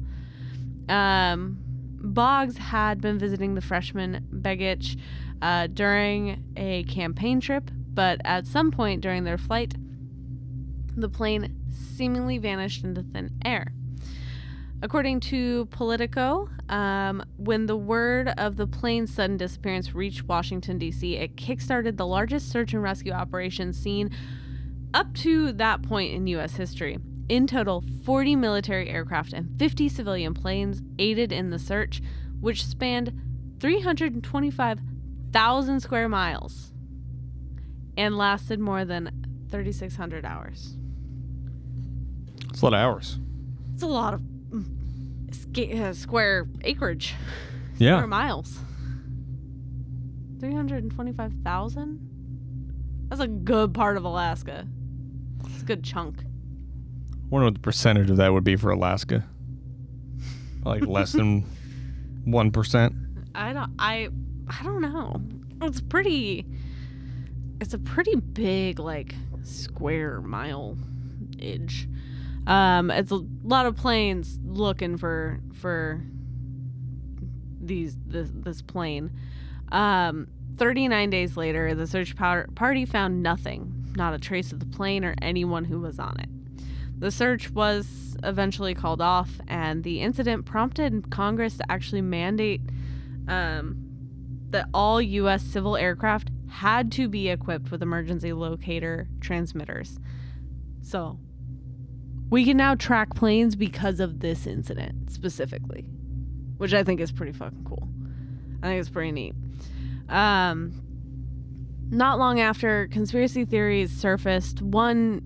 Boggs had been visiting the freshman Begich during a campaign trip, but at some point during their flight, the plane seemingly vanished into thin air. According to Politico, when the word of the plane's sudden disappearance reached Washington, D.C., it kickstarted the largest search and rescue operation seen up to that point in U.S. history. In total, 40 military aircraft and 50 civilian planes aided in the search, which spanned 325,000 square miles and lasted more than 3,600 hours. It's a lot of hours. It's a lot of square acreage. Yeah. Square miles. 325,000? That's a good part of Alaska. It's a good chunk. I wonder what the percentage of that would be for Alaska. Like less than 1%. I don't know. It's a pretty big, like, square mile age. It's a lot of planes looking for this plane. 39 days later, the search party found nothing, not a trace of the plane or anyone who was on it. The search was eventually called off, and the incident prompted Congress to actually mandate that all U.S. civil aircraft had to be equipped with emergency locator transmitters. So we can now track planes because of this incident specifically, which I think is pretty fucking cool. I think it's pretty neat. Not long after, conspiracy theories surfaced. One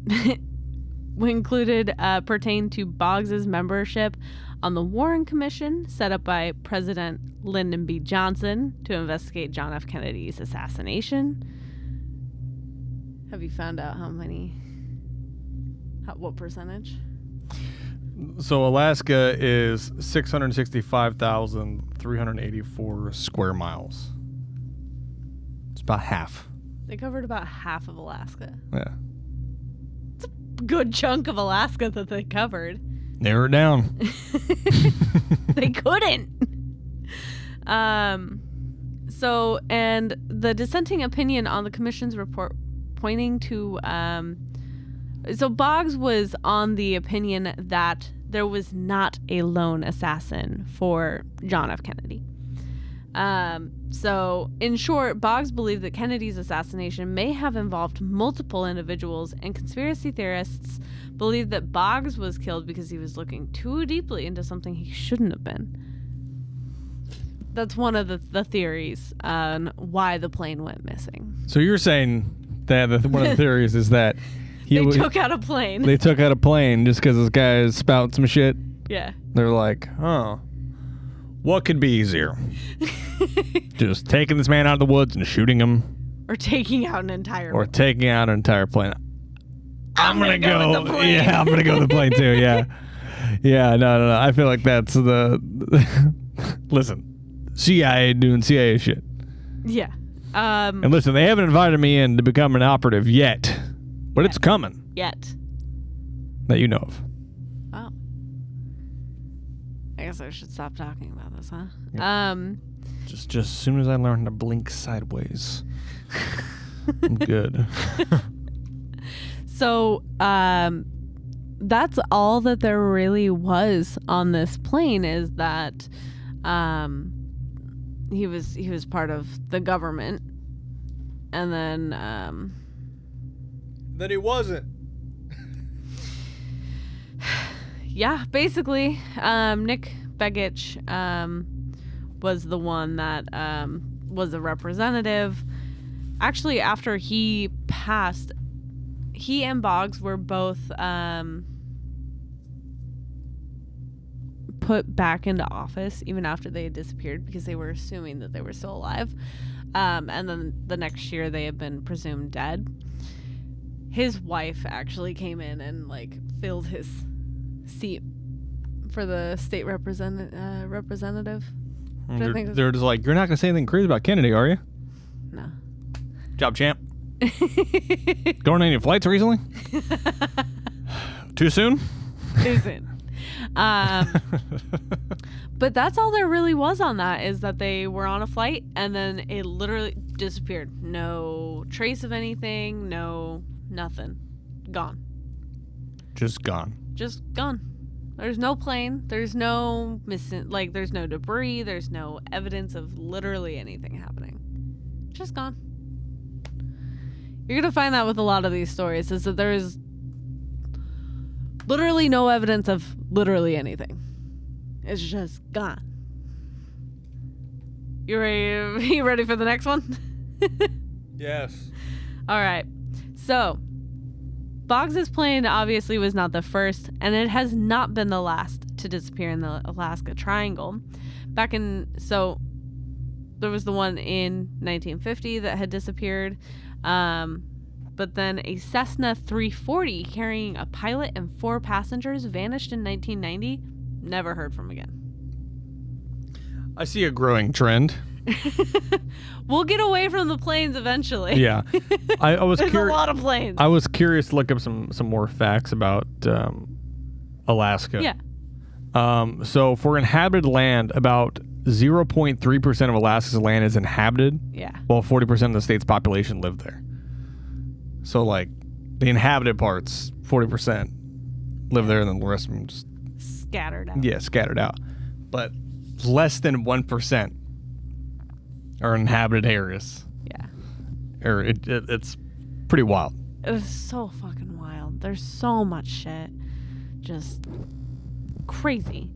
included pertained to Boggs's membership on the Warren Commission set up by President Lyndon B. Johnson to investigate John F. Kennedy's assassination. Have you found out what percentage? So Alaska is 665,384 square miles. It's about half. They covered about half of Alaska. Yeah. It's a good chunk of Alaska that they covered. Narrow it down. They couldn't. So, and the dissenting opinion on the commission's report pointing to, so Boggs was on the opinion that there was not a lone assassin for John F. Kennedy. So, in short, Boggs believed that Kennedy's assassination may have involved multiple individuals, and conspiracy theorists believe that Boggs was killed because he was looking too deeply into something he shouldn't have been. That's one of the theories on why the plane went missing. So you're saying that one of the theories is that they took out a plane. They took out a plane just because this guy is spouting some shit? Yeah. They're like, oh, what could be easier? Just taking this man out of the woods and shooting him. Or taking out an entire plane. I'm gonna go with the plane. Yeah, I'm gonna go with the plane too. Yeah. Yeah, no. I feel like that's the listen, CIA doing CIA shit. Yeah. And listen, they haven't invited me in to become an operative yet. But it's coming. Yet. That you know of. Oh. I guess I should stop talking about this, huh? Yeah. Just as soon as I learn to blink sideways, I'm good. So, that's all that there really was on this plane, is that he was part of the government, and then that he wasn't. Yeah, basically, Nick Begich was the one that was a representative. Actually, after he passed, he and Boggs were both put back into office even after they had disappeared because they were assuming that they were still alive. And then the next year they had been presumed dead. His wife actually came in and filled his seat for the state representative. They're just like, you're not going to say anything crazy about Kennedy, are you? No. Job, champ. Going on any flights recently? Too soon? Too soon. But that's all there really was on that, is that they were on a flight and then it literally disappeared. No trace of anything, nothing. Gone. Just gone. Just gone. There's no plane. There's no missing, there's no debris. There's no evidence of literally anything happening. Just gone. You're going to find that with a lot of these stories, is that there is literally no evidence of literally anything. It's just gone. You ready for the next one? Yes. All right. So, Boggs's plane obviously was not the first, and it has not been the last to disappear in the Alaska Triangle. So there was the one in 1950 that had disappeared. But then a Cessna 340 carrying a pilot and 4 passengers vanished in 1990. Never heard from again. I see a growing trend. We'll get away from the planes eventually. Yeah. I was There's a lot of planes. I was curious to look up some more facts about Alaska. Yeah. So for inhabited land, about 0.3% of Alaska's land is inhabited. Yeah. While 40% of the state's population live there. So the inhabited parts, 40% live there, and then the rest of them just scattered out. Yeah, scattered out. But less than 1% are inhabited areas. Yeah. or it's pretty wild. It's so fucking wild. There's so much shit. Just crazy.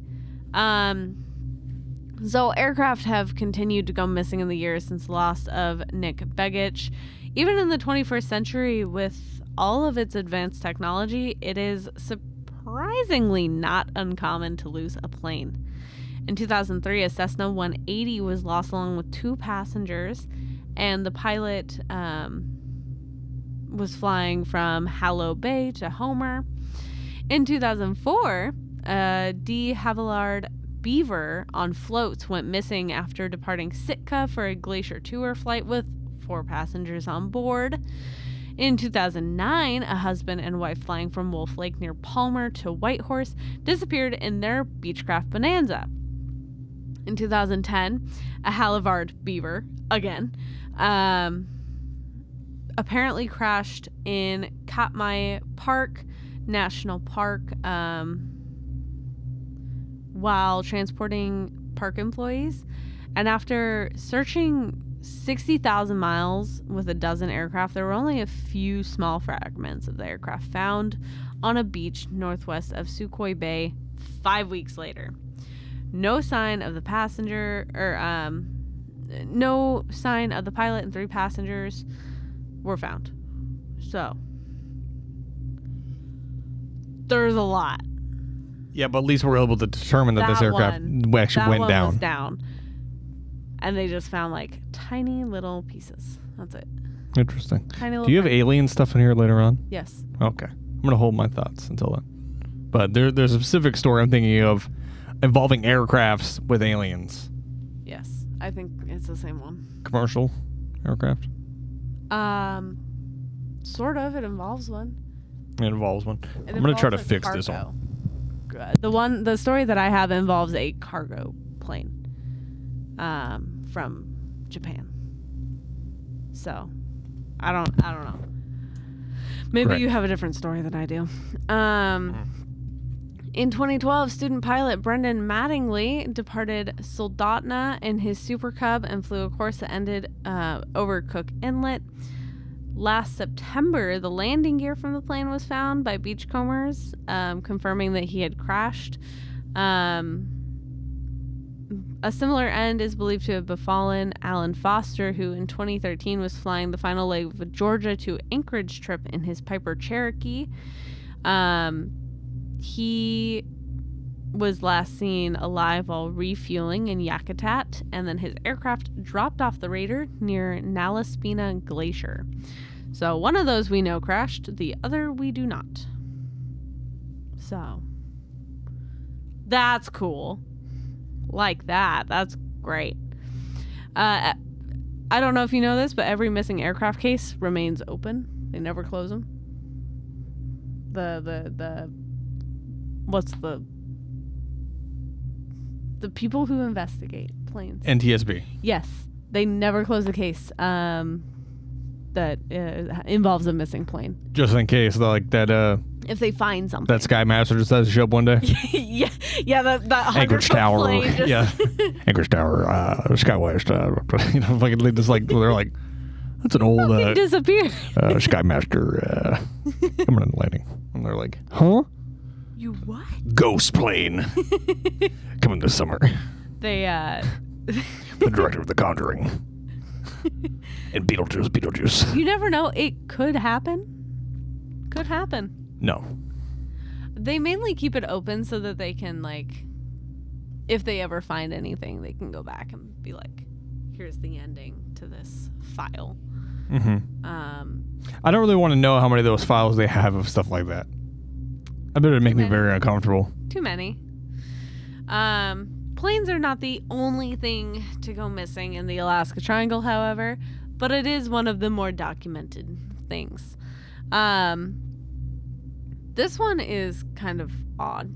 So aircraft have continued to go missing in the years since the loss of Nick Begich. Even in the 21st century, with all of its advanced technology, it is surprisingly not uncommon to lose a plane. In 2003, a Cessna 180 was lost along with 2 passengers, and the pilot was flying from Hallow Bay to Homer. In 2004, de Havilland Beaver on floats went missing after departing Sitka for a glacier tour flight with 4 passengers on board. In 2009, a husband and wife flying from Wolf Lake near Palmer to Whitehorse disappeared in their Beechcraft Bonanza. In 2010, a Havilland Beaver, again, apparently crashed in Katmai Park National Park while transporting park employees. And after searching 60,000 miles with a dozen aircraft, there were only a few small fragments of the aircraft found on a beach northwest of Sukhoi Bay 5 weeks later. No sign of the passenger, no sign of the pilot and 3 passengers were found. So, there's a lot. Yeah, but at least we're able to determine that this aircraft actually went down. Was down. And they just found like tiny little pieces. That's it. Interesting. Tiny little Do you have alien stuff in here later on? Yes. Okay. I'm going to hold my thoughts until then. But there's a specific story I'm thinking of involving aircrafts with aliens. Yes. I think it's the same one. Commercial aircraft? Sort of. It involves one. It involves one. I'm going to try to fix cargo. this one. The story that I have involves a cargo plane from Japan. So, I don't know. Maybe Correct. you have a different story than I do. In 2012, student pilot Brendan Mattingly departed Soldotna in his Super Cub and flew a course that ended over Cook Inlet. Last September, the landing gear from the plane was found by beachcombers, confirming that he had crashed. A similar end is believed to have befallen Alan Foster, who in 2013 was flying the final leg of a Georgia to Anchorage trip in his Piper Cherokee. He was last seen alive while refueling in Yakutat, and then his aircraft dropped off the radar near Nalaspina Glacier. So one of those we know crashed, the other we do not. So that's cool. Like that. That's great. I don't know if you know this, but every missing aircraft case remains open. They never close them. The people who investigate planes. NTSB. Yes, they never close the case that involves a missing plane. Just in case, like that. If they find something. That Sky Master just has to show up one day. yeah, that Anchorage Tower. plane just Yeah, Anchorage Tower, Skywest. Fucking just like they're like, that's an old disappear. Sky Master coming in landing, and they're like, huh? You what? Ghost plane coming this summer. They The director of The Conjuring and Beetlejuice. You never know. It could happen. Could happen. No. They mainly keep it open so that they can, like, if they ever find anything, they can go back and be like, here's the ending to this file. Mm-hmm. I don't really want to know how many of those files they have of stuff like that. I bet it'd make me very uncomfortable. Too many. Planes are not the only thing to go missing in the Alaska Triangle, however, but it is one of the more documented things. This one is kind of odd.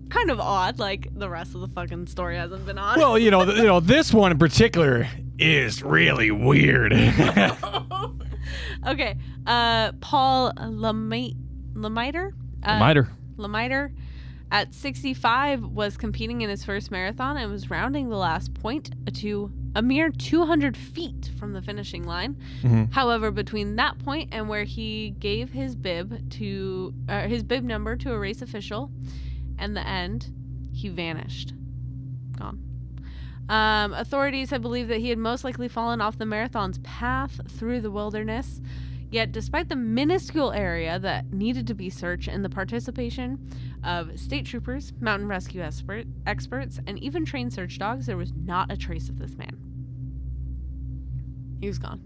Kind of odd, like the rest of the fucking story hasn't been odd. Well, this one in particular is really weird. Okay, Paul Lemiter, at 65 was competing in his first marathon and was rounding the last point to a mere 200 feet from the finishing line. Mm-hmm. However, between that point and where he gave his bib number to a race official and the end, he vanished. Gone. Authorities have believed that he had most likely fallen off the marathon's path through the wilderness. Yet, despite the minuscule area that needed to be searched and the participation of state troopers, mountain rescue experts, and even trained search dogs, there was not a trace of this man. He was gone.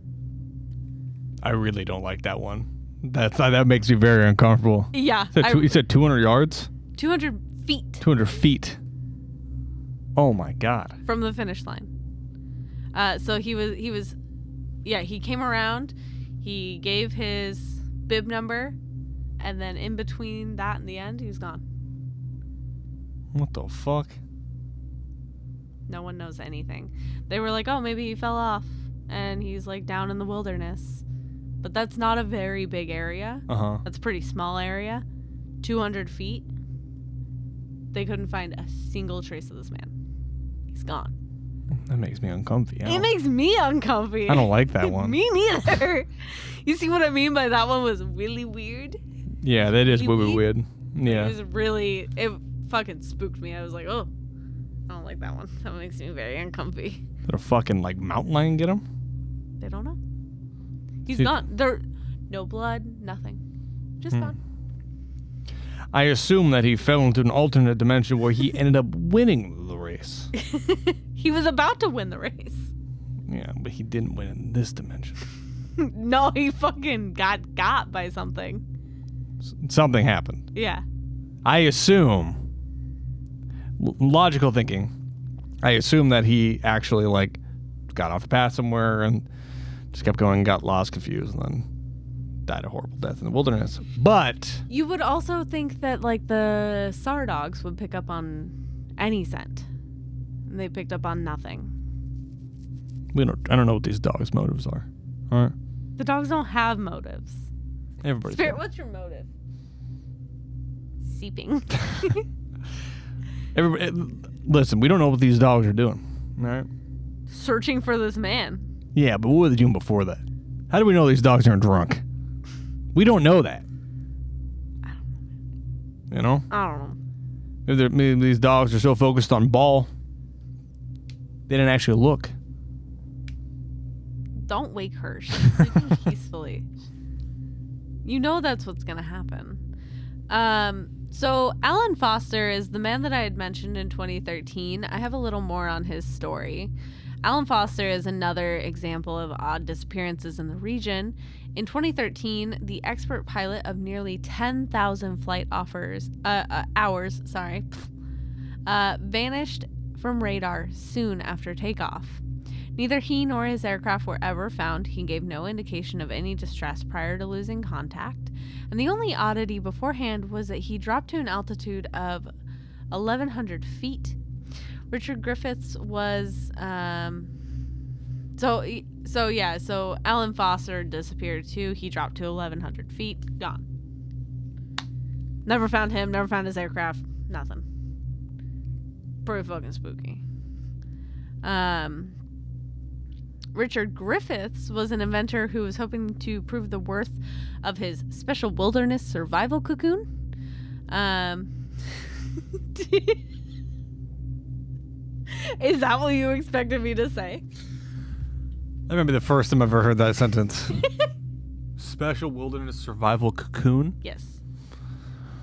I really don't like that one. That makes me very uncomfortable. Yeah. You said 200 yards? 200 feet. 200 feet. Oh my God. From the finish line. So he came around, he gave his bib number, and then in between that and the end, he was gone. What the fuck? No one knows anything. They were like, oh, maybe he fell off and he's like down in the wilderness. But that's not a very big area. Uh-huh. That's a pretty small area. 200 feet. They couldn't find a single trace of this man. He's gone. That makes me uncomfy. It makes me uncomfy. I don't like that one. Me neither. You see what I mean by that one was really weird? Yeah, that is really weird. Yeah. It fucking spooked me. I was like, oh, I don't like that one. That makes me very uncomfy. Did a fucking mountain lion get him? They don't know. He's gone. There, no blood, nothing. Just gone. I assume that he fell into an alternate dimension where he ended up winning the race. He was about to win the race. Yeah, but he didn't win in this dimension. No, he fucking got by something. Something happened. Yeah. I assume, logical thinking, I assume that he actually got off the path somewhere and just kept going, got lost, confused, and then died a horrible death in the wilderness. But you would also think that the SAR dogs would pick up on any scent. And they picked up on nothing. I don't know what these dogs' motives are. All right. The dogs don't have motives. Everybody's Spirit, what's your motive? Seeping. Listen, we don't know what these dogs are doing. All right. Searching for this man. Yeah, but what were they doing before that? How do we know these dogs aren't drunk? We don't know that. You know? I don't know. Maybe these dogs are so focused on ball, they didn't actually look. Don't wake her. She's sleeping peacefully. You know that's what's going to happen. So Alan Foster is the man that I had mentioned in 2013. I have a little more on his story. Alan Foster is another example of odd disappearances in the region. In 2013, the expert pilot of nearly 10,000 flight hours, vanished from radar soon after takeoff. Neither he nor his aircraft were ever found. He gave no indication of any distress prior to losing contact. And the only oddity beforehand was that he dropped to an altitude of 1,100 feet. Richard Griffiths was, so Alan Foster disappeared too. He dropped to 1,100 feet, gone. Never found him, never found his aircraft, nothing. Pretty fucking spooky. Richard Griffiths was an inventor who was hoping to prove the worth of his special wilderness survival cocoon. Is that what you expected me to say? That might be the first time I've ever heard that sentence. Special wilderness survival cocoon? Yes.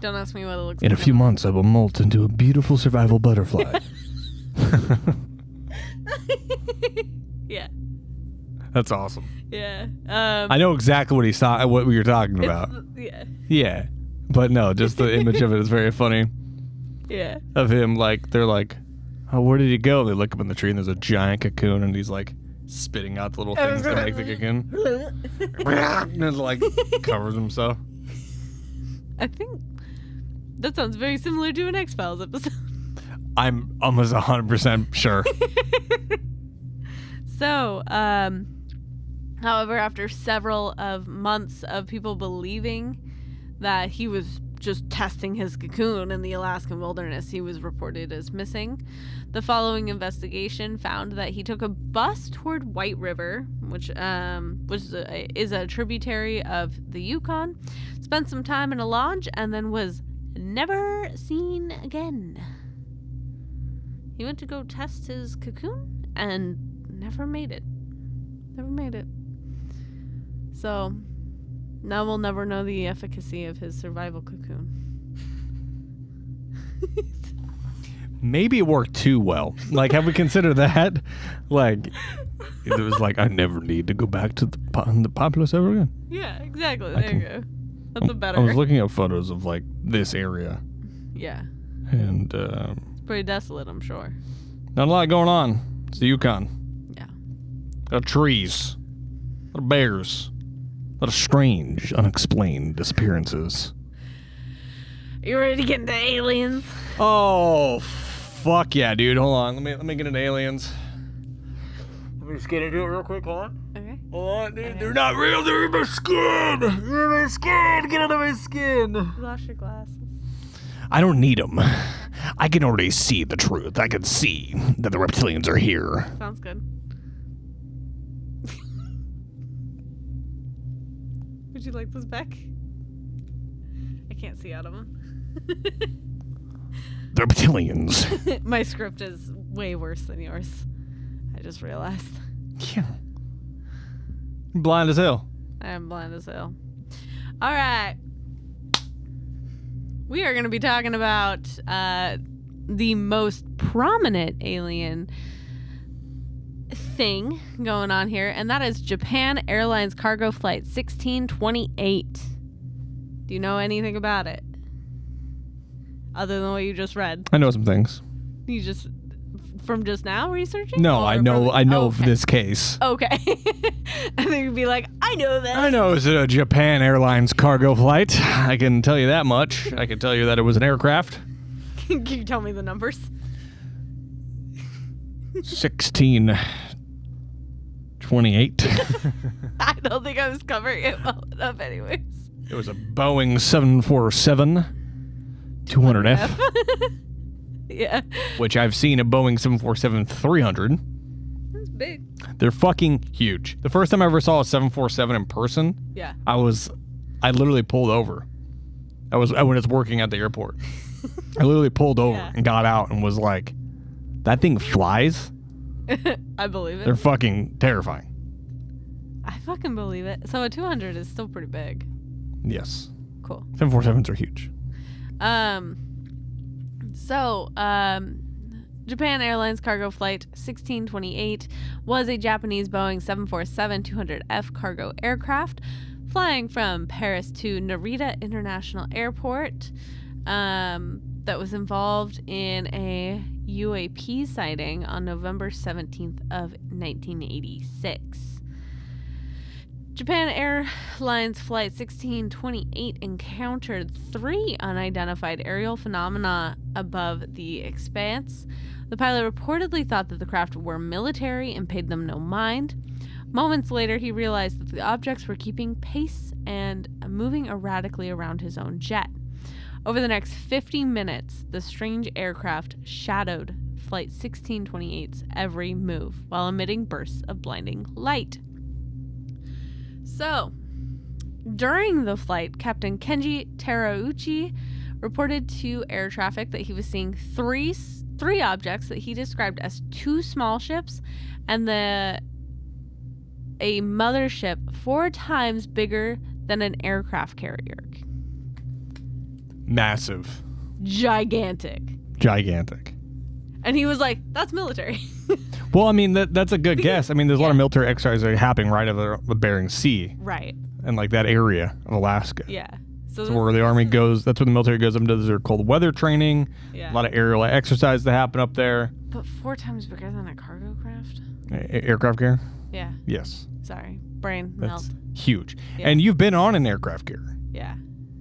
Don't ask me what it looks like. In a few months, I will molt into a beautiful survival butterfly. Yeah. That's awesome. Yeah. I know exactly what you're talking about. Yeah. Yeah. But no, just the image of it is very funny. Yeah. Of him, they're like, oh, where did he go? They look up in the tree and there's a giant cocoon and he's spitting out the little things to make the cocoon. And it covers himself. I think that sounds very similar to an X-Files episode. I'm almost 100% sure. So, however, after several of months of people believing that he was just testing his cocoon in the Alaskan wilderness, he was reported as missing. The following investigation found that he took a bus toward White River, which is a tributary of the Yukon, spent some time in a lodge, and then was never seen again. He went to go test his cocoon and never made it. So now we'll never know the efficacy of his survival cocoon. Maybe it worked too well. Like, have we considered that? Like, it was like, I never need to go back to the populace ever again. Yeah, exactly. There you go. That's a better. I was looking at photos of, like, this area. Yeah. And, it's pretty desolate, I'm sure. Not a lot going on. It's the Yukon. Yeah. A lot of trees. A lot of bears. A lot of strange, unexplained disappearances. You ready to get into aliens? Oh, fuck yeah, dude. Hold on. Let me get into aliens. Let me just get into it real quick. Hold on. Okay. Hold on, dude. Okay. They're not real. They're in my skin. They're in my skin. Get out of my skin. You lost your glasses. I don't need them. I can already see the truth. I can see that the reptilians are here. Sounds good. Would you like this back? I can't see out of them. The reptilians. My script is way worse than yours. I just realized. Yeah. Blind as hell. I am blind as hell. All right. We are going to be talking about the most prominent alien thing going on here, and that is Japan Airlines Cargo Flight 1628. Do you know anything about it? Other than what you just read? I know some things. You just... From just now researching? No, I know of okay. this case. Okay. And then you'd be like, I know that. I know it's a Japan Airlines cargo flight. I can tell you that much. I can tell you that it was an aircraft. Can you tell me the numbers? 1628. I don't think I was covering it well enough anyways. It was a Boeing 747 200F. Yeah. Which I've seen a Boeing 747-300. That's big. They're fucking huge. The first time I ever saw a 747 in person, Yeah. I literally pulled over. When I was working at the airport. I literally pulled over and got out and was like, that thing flies? I believe it. They're fucking terrifying. I fucking believe it. So a 200 is still pretty big. Yes. Cool. 747s are huge. Japan Airlines Cargo Flight 1628 was a Japanese Boeing 747-200F cargo aircraft flying from Paris to Narita International Airport that was involved in a UAP sighting on November 17th of 1986. Japan Airlines Flight 1628 encountered 3 unidentified aerial phenomena above the expanse. The pilot reportedly thought that the craft were military and paid them no mind. Moments later, he realized that the objects were keeping pace and moving erratically around his own jet. Over the next 50 minutes, the strange aircraft shadowed Flight 1628's every move while emitting bursts of blinding light. So, during the flight, Captain Kenji Terauchi reported to air traffic that he was seeing three objects that he described as 2 small ships and a mothership 4 times bigger than an aircraft carrier. Massive. Gigantic. And he was like, that's military. Well, I mean, that's a good guess. I mean, there's a lot of military exercises that are happening right over the Bering Sea. Right. And like that area of Alaska. Yeah. So where the army goes, that's where the military goes up and does their cold weather training. Yeah. A lot of aerial exercise that happen up there. But 4 times bigger than a cargo craft? Aircraft carrier? Yeah. Yes. Sorry. Brain That's melt. huge. Yeah. And you've been on an aircraft carrier. Yeah.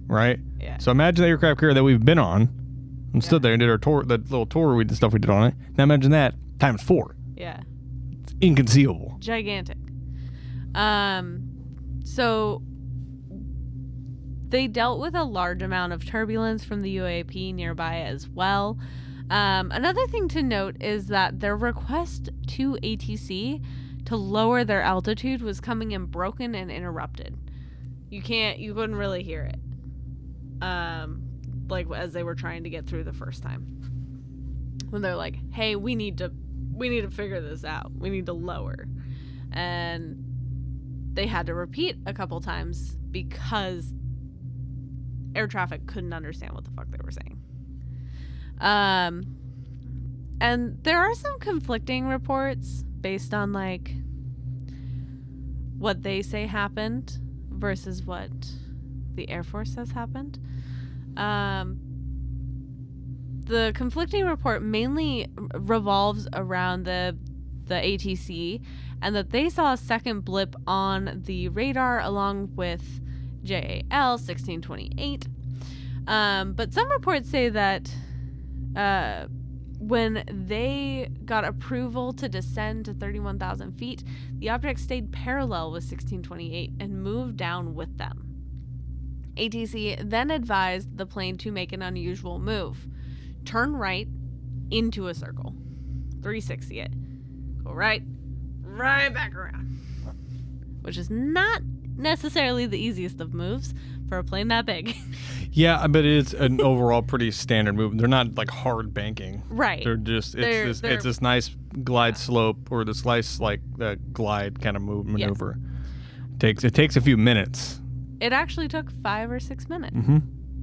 Right? Yeah. So imagine the aircraft carrier that we've been on and stood there and did our tour, that little tour we did on it. Now imagine that times 4. Yeah. It's inconceivable. Gigantic. So They dealt with a large amount of turbulence from the UAP nearby as well. Another thing to note is that their request to ATC to lower their altitude was coming in broken and interrupted. You couldn't really hear it. Like as they were trying to get through the first time. When they're like, hey, we need to figure this out. We need to lower. And they had to repeat a couple times because air traffic couldn't understand what the fuck they were saying. And there are some conflicting reports based on like what they say happened versus what the Air Force says happened. The conflicting report mainly revolves around the ATC and that they saw a second blip on the radar along with JAL 1628. But some reports say that when they got approval to descend to 31,000 feet, the object stayed parallel with 1628 and moved down with them. ATC then advised the plane to make an unusual move. Turn right into a circle. 360 it. Go right back around. Which is not necessarily the easiest of moves for a plane that big. Yeah, but it's an overall pretty standard move. They're not like hard banking. Right. They're just it's this nice glide slope or this nice like glide kind of maneuver. Yes. It takes a few minutes. It actually took 5 or 6 minutes. Mm-hmm.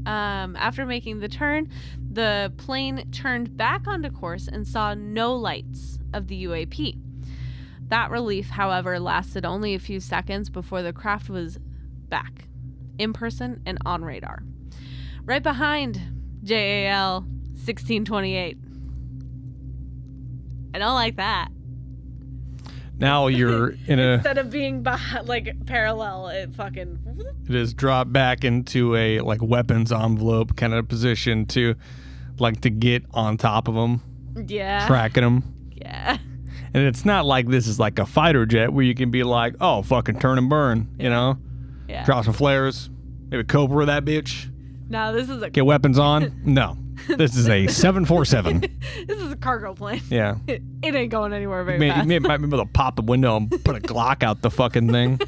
After making the turn, the plane turned back onto course and saw no lights of the UAP. That relief, however, lasted only a few seconds before the craft was back, in person and on radar. Right behind JAL 1628. I don't like that. Now you're in a... Instead of being behind, like parallel, it is dropped back into a like weapons envelope kind of position to get on top of them. Yeah. Tracking them. Yeah. And it's not like this is like a fighter jet where you can be like, oh, fucking turn and burn, you know? Yeah. Drop some flares, maybe Cobra that bitch. No, this is a... Get weapons on? No. This is a 747. This is a cargo plane. Yeah. It ain't going anywhere very fast. You might be able to pop the window and put a Glock out the fucking thing.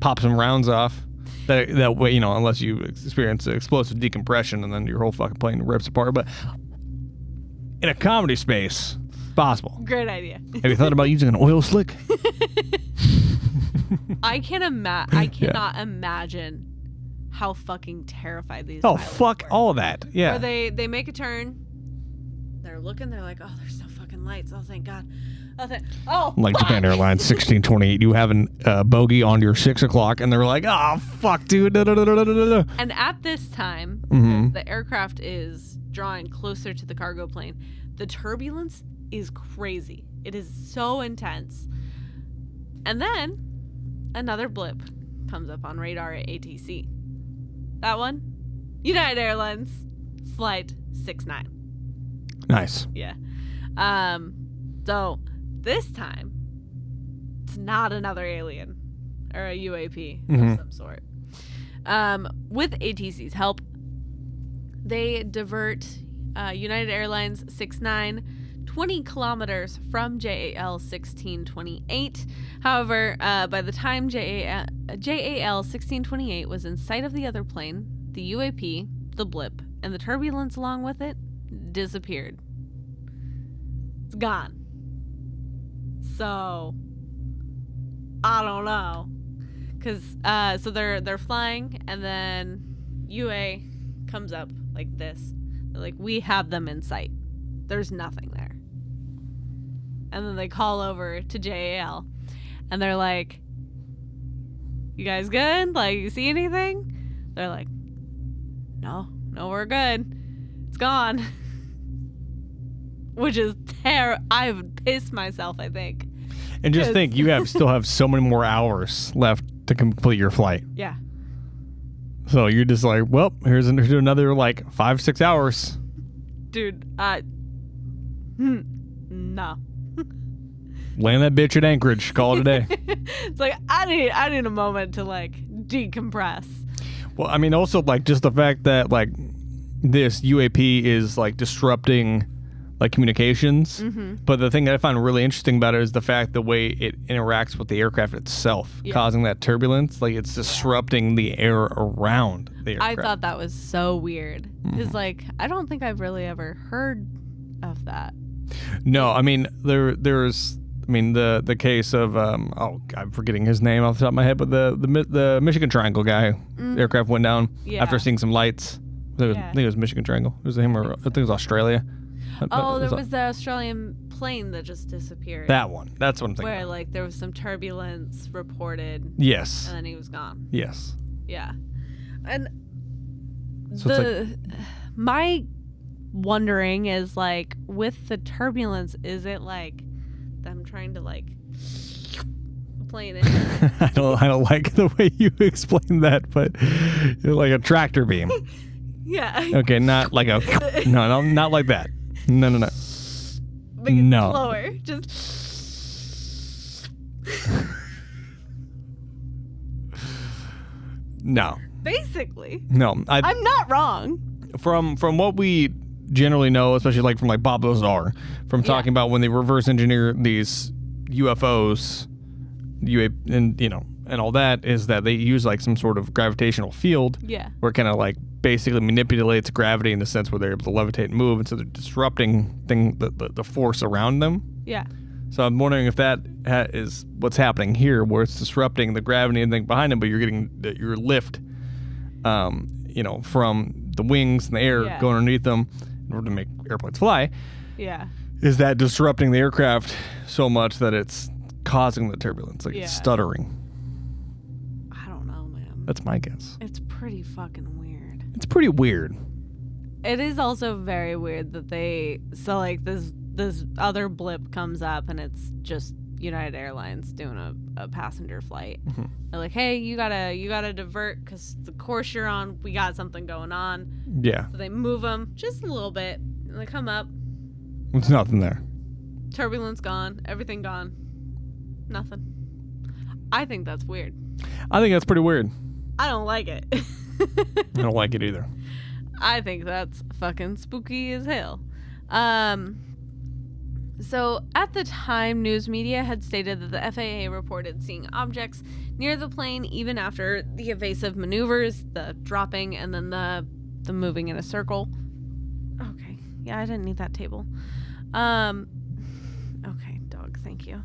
Pop some rounds off. That way, you know, unless you experience explosive decompression and then your whole fucking plane rips apart. But in a comedy space, possible. Great idea. Have you thought about using an oil slick? I cannot imagine how fucking terrified these Oh, pilots fuck were. all that. Yeah. Where they make a turn, they're looking, they're like, oh, there's no fucking lights. Oh, thank God. Like fuck. Japan Airlines 1628, you have a bogey on your 6 o'clock, and they're like, oh, fuck, dude. Da, da, da, da, da, da. And at this time, Mm-hmm. the aircraft is drawing closer to the cargo plane. The turbulence is crazy. It is so intense. And then another blip comes up on radar at ATC. That one, United Airlines, flight 69. Nice. Yeah. So this time, it's not another alien or a UAP Mhm. of some sort. With ATC's help, they divert United Airlines 69 20 kilometers from JAL 1628. However, by the time JAL 1628 was in sight of the other plane, the UAP, the blip, and the turbulence along with it disappeared. It's gone. So, I don't know. Because, so they're flying, and then UA comes up like this. They're like, we have them in sight. There's nothing there. And then they call over to JAL, and they're like, you guys good? Like, you see anything? They're like, no, we're good. It's gone. Which is I would piss myself, I think. And just think, you still have so many more hours left to complete your flight. Yeah. So you're just like, well, here's another like 5-6 hours. Dude, no. Land that bitch at Anchorage. Call it a day. It's like I need a moment to like decompress. Well, I mean, also like just the fact that like this UAP is like disrupting like communications. But the thing that I find really interesting about it is the fact the way it interacts with the aircraft itself, causing that turbulence. Like it's disrupting the air around the aircraft. I thought that was so weird. Because like I don't think I've really ever heard of that. No, I mean there's the case of I'm forgetting his name off the top of my head, but the Michigan Triangle guy, aircraft went down after seeing some lights. I think it was Michigan Triangle. It was him, or I think it was Australia. Oh, there was the Australian plane that just disappeared. That one. That's what I'm thinking. Where like there was some turbulence reported. Yes. And then he was gone. Yes. Yeah. And So my wondering is like with the turbulence, is it like them trying to like plane it? I don't like the way you explain that, but like a tractor beam. Yeah. Okay, not like a no, not like that. No. Make it slower. Just no. basically. No, I'm not wrong. From what we generally know, especially like from like Bob Lazar, from talking about when they reverse engineer these UFOs, and all that, is that they use like some sort of gravitational field. Yeah. Where it kind of like basically manipulates gravity in the sense where they're able to levitate and move, and so they're disrupting the force around them. Yeah. So I'm wondering if that is what's happening here, where it's disrupting the gravity and thing behind them, but you're getting your lift, from the wings and the air going underneath them in order to make airplanes fly. Yeah. Is that disrupting the aircraft so much that it's causing the turbulence, like it's stuttering? I don't know, man. That's my guess. It's pretty fucking weird. It's pretty weird. It is also very weird that this other blip comes up and it's just United Airlines doing a passenger flight. They're like, hey, you gotta divert because the course you're on, we got something going on. Yeah. So they move them just a little bit and they come up. There's nothing there. Turbulence gone. Everything gone. Nothing. I think that's weird. I think that's pretty weird. I don't like it. I don't like it either. I think that's fucking spooky as hell. So at the time, news media had stated that the FAA reported seeing objects near the plane even after the evasive maneuvers, the dropping, and then the moving in a circle. Okay. Yeah, I didn't need that table. Okay, dog, thank you.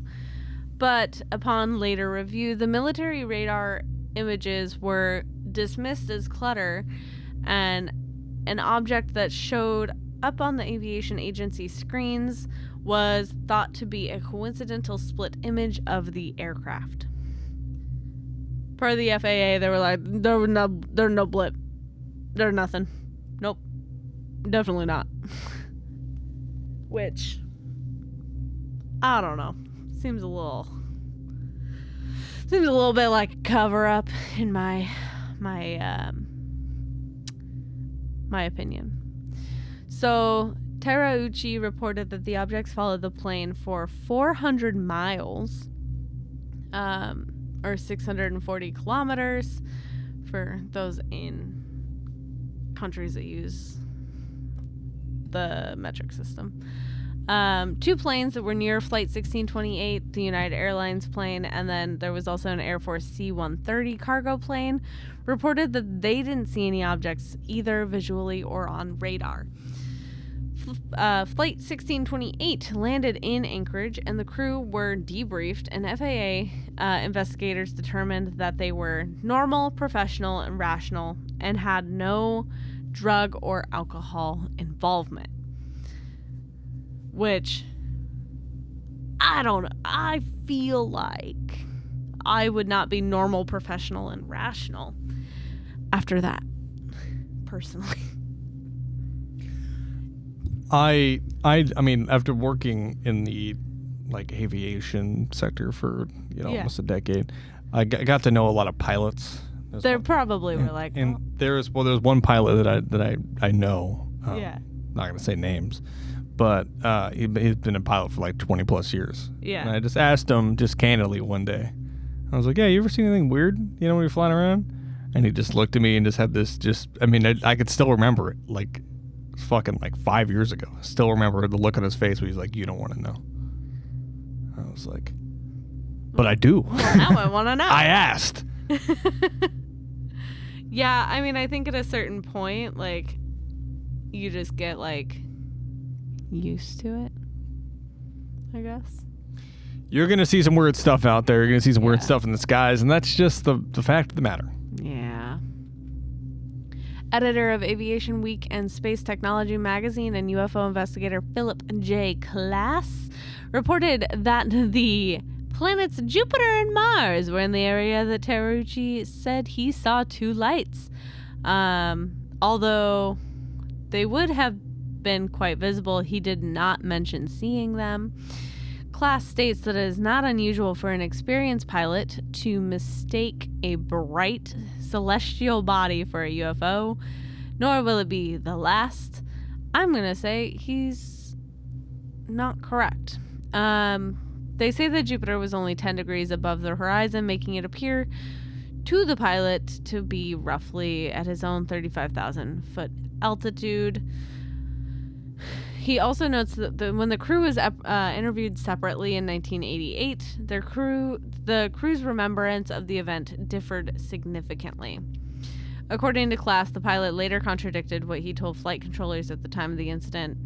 But upon later review, the military radar images were dismissed as clutter, and an object that showed up on the aviation agency screens was thought to be a coincidental split image of the aircraft. Per the FAA, they were like, there's no blip. There's nothing. Nope. Definitely not. Which, I don't know. Seems a little bit like a cover up in my opinion. So Terauchi reported that the objects followed the plane for 400 miles, or 640 kilometers for those in countries that use the metric system. Two planes that were near Flight 1628, the United Airlines plane, and then there was also an Air Force C-130 cargo plane, reported that they didn't see any objects either visually or on radar. Flight 1628 landed in Anchorage, and the crew were debriefed, and FAA investigators determined that they were normal, professional, and rational, and had no drug or alcohol involvement. Which, I don't know. I feel like I would not be normal, professional, and rational after that, personally. I mean, after working in the like aviation sector for almost a decade, I got to know a lot of pilots. There probably were like, and there's one pilot that I know. Yeah. Not gonna say names, but he's been a pilot for like 20 plus years. Yeah. And I just asked him just candidly one day. I was like, "Yeah, you ever seen anything weird? When you're flying around?" And he just looked at me and just had this I could still remember it. Like, fucking like 5 years ago. I still remember the look on his face where he's like, you don't want to know. I was like, but I do. Well, now I want to know. I asked. Yeah, I mean, I think at a certain point, like, you just get, like, used to it, I guess. You're going to see some weird stuff out there. You're going to see some weird stuff in the skies, and that's just the fact of the matter. Yeah. Editor of Aviation Week and Space Technology magazine and UFO investigator Philip J. Klass reported that the planets Jupiter and Mars were in the area that Terrucci said he saw 2 lights. Although they would have been quite visible, he did not mention seeing them. Klass states that it is not unusual for an experienced pilot to mistake a bright celestial body for a UFO, nor will it be the last. I'm going to say he's not correct. They say that Jupiter was only 10 degrees above the horizon, making it appear to the pilot to be roughly at his own 35,000 foot altitude. He also notes that when the crew was interviewed separately in 1988, the crew's remembrance of the event differed significantly. According to Klass, the pilot later contradicted what he told flight controllers at the time of the incident.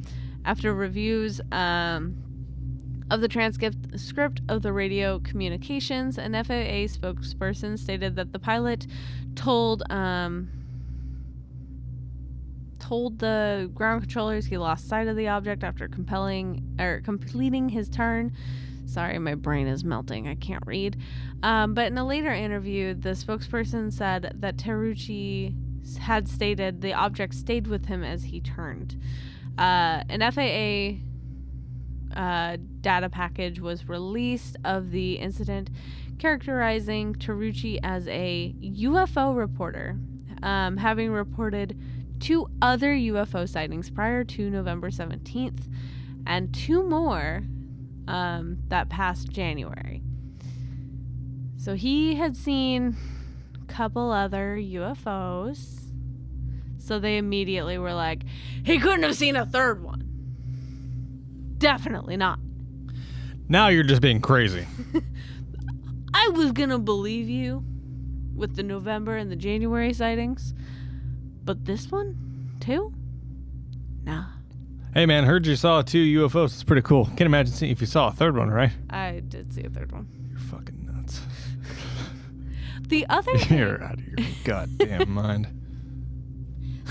After reviews of the transcript of the radio communications, an FAA spokesperson stated that the pilot told the ground controllers he lost sight of the object after completing his turn. Sorry, my brain is melting. I can't read. But in a later interview, the spokesperson said that Terrucci had stated the object stayed with him as he turned. An FAA data package was released of the incident, characterizing Terrucci as a UFO reporter, having reported 2 other UFO sightings prior to November 17th and 2 more that past January. So he had seen a couple other UFOs. So they immediately were like, he couldn't have seen a 3rd one. Definitely not. Now you're just being crazy. I was going to believe you with the November and the January sightings. But this one, too? Nah. Hey, man, heard you saw 2 UFOs. It's pretty cool. Can't imagine seeing if you saw a 3rd one, right? I did see a 3rd one. You're fucking nuts. The other thing... You're out of your goddamn mind.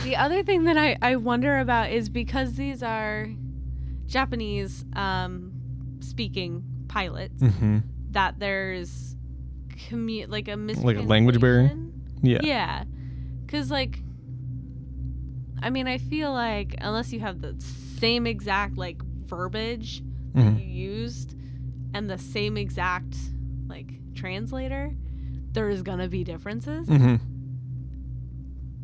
The other thing that I wonder about is because these are Japanese speaking pilots, that there's a mistranslation. Like a language barrier? Yeah. Yeah. Because, like, I mean, I feel like unless you have the same exact, like, verbiage that you used and the same exact, like, translator, there's going to be differences.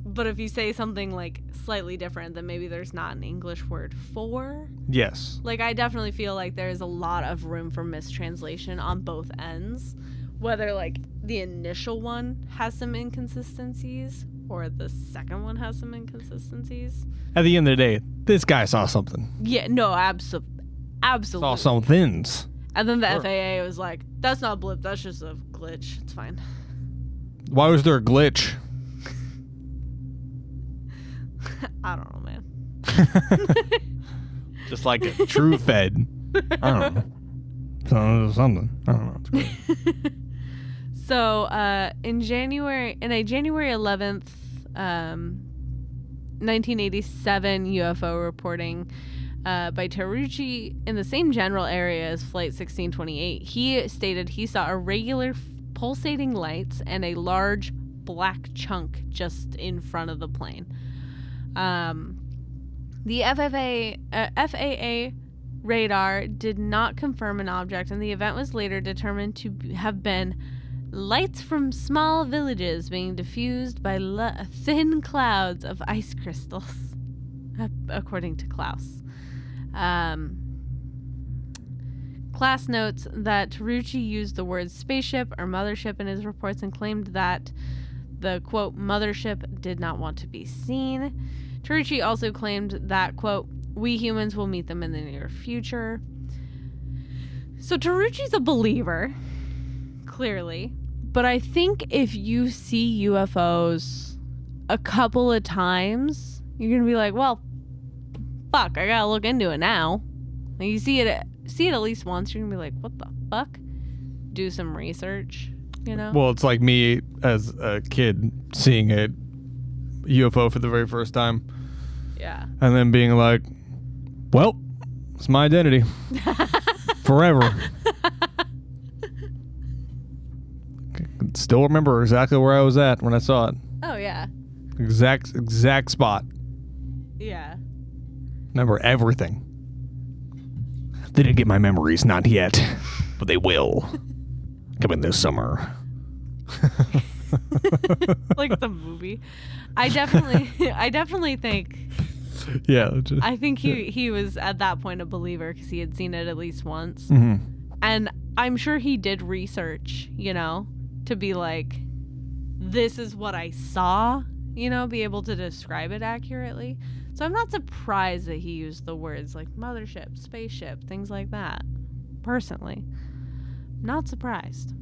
But if you say something, like, slightly different, then maybe there's not an English word for. Yes. Like, I definitely feel like there's a lot of room for mistranslation on both ends. Whether, like, the initial one has some inconsistencies or the second one has some inconsistencies. At the end of the day, this guy saw something. Yeah, no, absolutely. Saw some thins. And then the FAA was like, that's not a blip, that's just a glitch. It's fine. Why was there a glitch? I don't know, man. Just like a true Fed. I don't know. Something. I don't know. It's great. So, in a January 11th, 1987 UFO reporting by Terrucci in the same general area as Flight 1628, he stated he saw irregular pulsating lights and a large black chunk just in front of the plane. The FAA radar did not confirm an object, and the event was later determined to have been lights from small villages being diffused by thin clouds of ice crystals, according to Klaus. Klass notes that Terrucci used the words spaceship or mothership in his reports and claimed that the, quote, mothership did not want to be seen. Taruchi also claimed that, quote, we humans will meet them in the near future. So Taruchi's a believer, clearly. But I think if you see UFOs a couple of times, you're going to be like, well, fuck, I got to look into it now. And you see it at least once, you're going to be like, what the fuck? Do some research, you know? Well, it's like me as a kid seeing a UFO for the very first time. Yeah. And then being like, well, it's my identity. Forever. Still remember exactly where I was at when I saw it. Oh, yeah. Exact spot. Yeah. Remember everything. They didn't get my memories, not yet. But they will. Coming this summer. Like the movie. I definitely think... Yeah. I think he was at that point a believer because he had seen it at least once. Mm-hmm. And I'm sure he did research, you know, to be like, this is what I saw, you know, be able to describe it accurately. So I'm not surprised that he used the words like mothership, spaceship, things like that. Personally. Not surprised.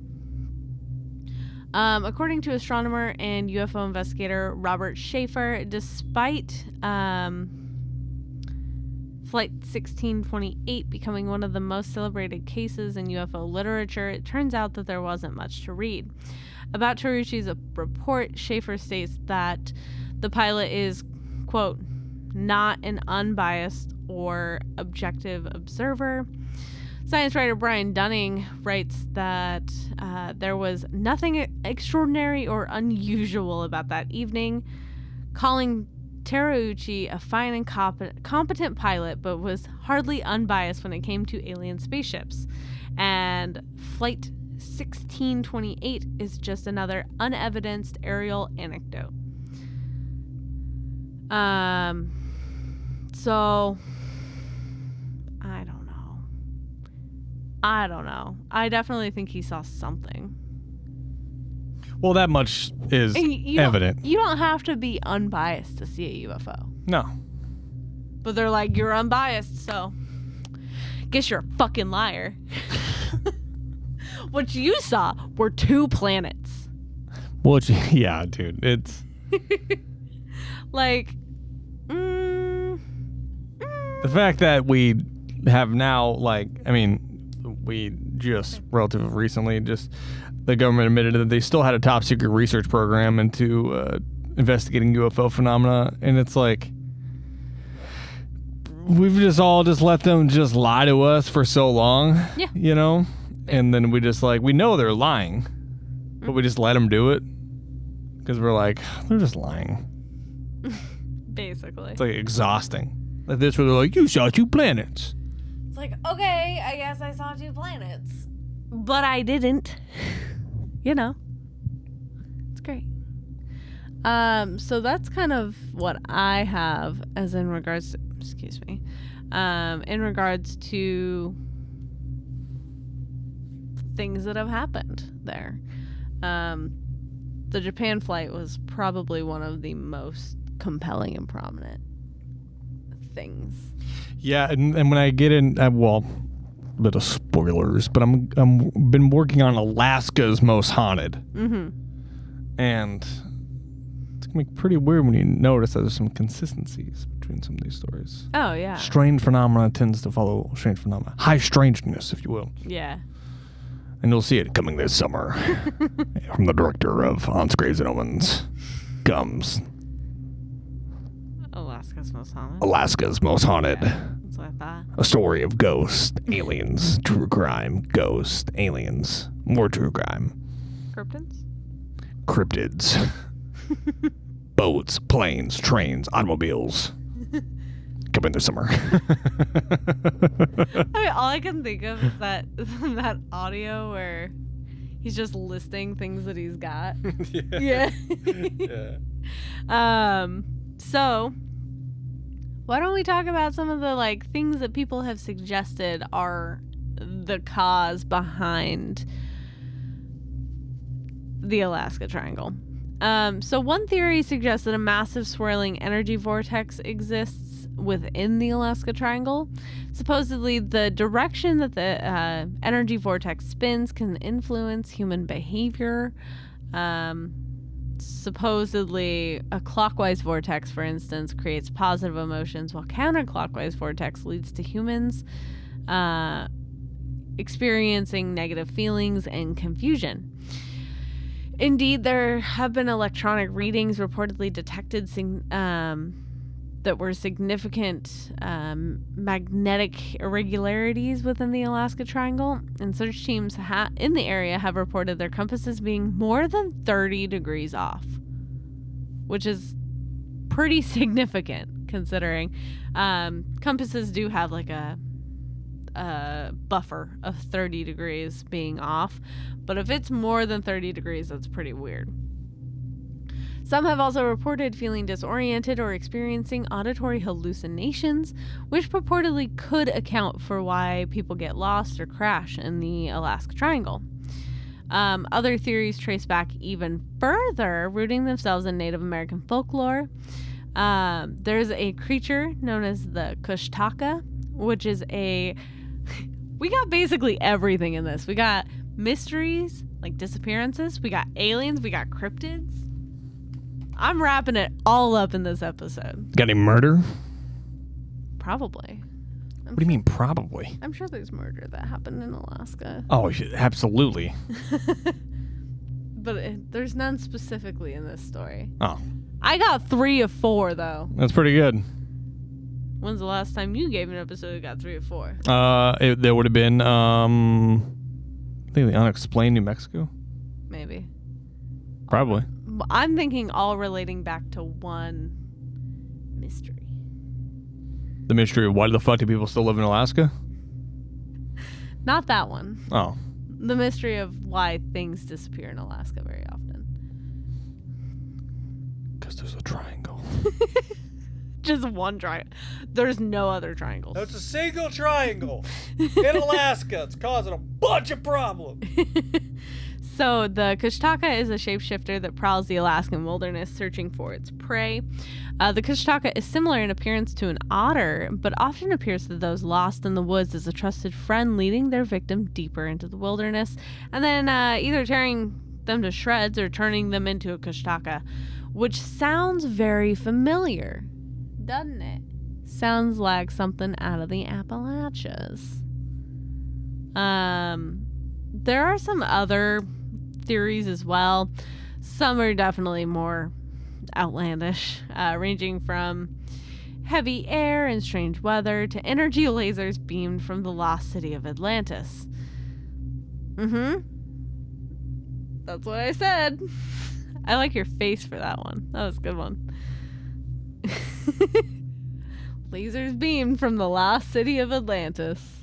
According to astronomer and UFO investigator Robert Schaefer, despite Flight 1628 becoming one of the most celebrated cases in UFO literature, it turns out that there wasn't much to read. About Taruchi's report, Schaefer states that the pilot is, quote, not an unbiased or objective observer. Science writer Brian Dunning writes that there was nothing extraordinary or unusual about that evening, calling Taruchi a fine and competent pilot, but was hardly unbiased when it came to alien spaceships. And Flight 1628 is just another unevidenced aerial anecdote. So I don't know. I definitely think he saw something. Well, that much is evident. You don't have to be unbiased to see a UFO. No. But they're like, you're unbiased, so guess you're a fucking liar. What you saw were 2 planets. Yeah, dude. It's... like... The fact that we have now, like... I mean... We just relatively recently, the government admitted that they still had a top secret research program into investigating UFO phenomena, and it's like we've just let them just lie to us for so long, yeah, you know, and then we just like we know they're lying, but we just let them do it because we're like they're just lying. Basically, it's like exhausting. Like this, where they're like, you saw 2 planets. It's like, okay, I guess I saw 2 planets. But I didn't. You know. It's great. So that's kind of what I have as in regards to, in regards to things that have happened there. The Japan flight was probably one of the most compelling and prominent things. Yeah, and when I get in, well, a bit of spoilers, but I'm been working on Alaska's Most Haunted, and it's gonna be pretty weird when you notice that there's some consistencies between some of these stories. Oh yeah, strange phenomena tends to follow strange phenomena, high strangeness, if you will. Yeah, and you'll see it coming this summer from the director of Hans Graves and Omens. Comes Alaska's Most Haunted. Alaska's Most Haunted. Yeah, that's what I thought. A story of ghosts, aliens, true crime, ghosts, aliens, more true crime. Cryptids. Boats, planes, trains, automobiles. Coming this summer. I mean, all I can think of is that audio where he's just listing things that he's got. Yeah. So, why don't we talk about some of the like things that people have suggested are the cause behind the Alaska Triangle? So one theory suggests that a massive swirling energy vortex exists within the Alaska Triangle. Supposedly, the direction that the energy vortex spins can influence human behavior. Supposedly, a clockwise vortex, for instance, creates positive emotions, while counterclockwise vortex leads to humans experiencing negative feelings and confusion. Indeed, there have been electronic readings reportedly detected that were significant magnetic irregularities within the Alaska Triangle, and search teams in the area have reported their compasses being more than 30 degrees off, which is pretty significant considering compasses do have like a buffer of 30 degrees being off, but if it's more than 30 degrees, that's pretty weird. Some have also reported feeling disoriented or experiencing auditory hallucinations, which purportedly could account for why people get lost or crash in the Alaska Triangle. Other theories trace back even further, rooting themselves in Native American folklore. There's a creature known as the Kushtaka, which is we got basically everything in this. We got mysteries, like disappearances. We got aliens. We got cryptids. I'm wrapping it all up in this episode. Got any murder? Probably. What do you mean, probably? I'm sure there's murder that happened in Alaska. Oh, absolutely. But there's none specifically in this story. Oh. I got 3 of 4, though. That's pretty good. When's the last time you gave an episode that got 3 of 4? There would have been, I think the Unexplained New Mexico? Maybe. Probably. I'm thinking all relating back to one mystery. The mystery of why the fuck do people still live in Alaska? Not that one. Oh. The mystery of why things disappear in Alaska very often. Because there's a triangle. Just one triangle. There's no other triangles. It's a single triangle in Alaska. It's causing a bunch of problems. So the Kushtaka is a shapeshifter that prowls the Alaskan wilderness searching for its prey. The Kushtaka is similar in appearance to an otter, but often appears to those lost in the woods as a trusted friend leading their victim deeper into the wilderness, and then either tearing them to shreds or turning them into a Kushtaka, which sounds very familiar, doesn't it? Sounds like something out of the Appalachians. There are some other theories as well. Some are definitely more outlandish, ranging from heavy air and strange weather to energy lasers beamed from the lost city of Atlantis. That's what I said. I like your face for that one. That was a good one. Lasers beamed from the lost city of Atlantis.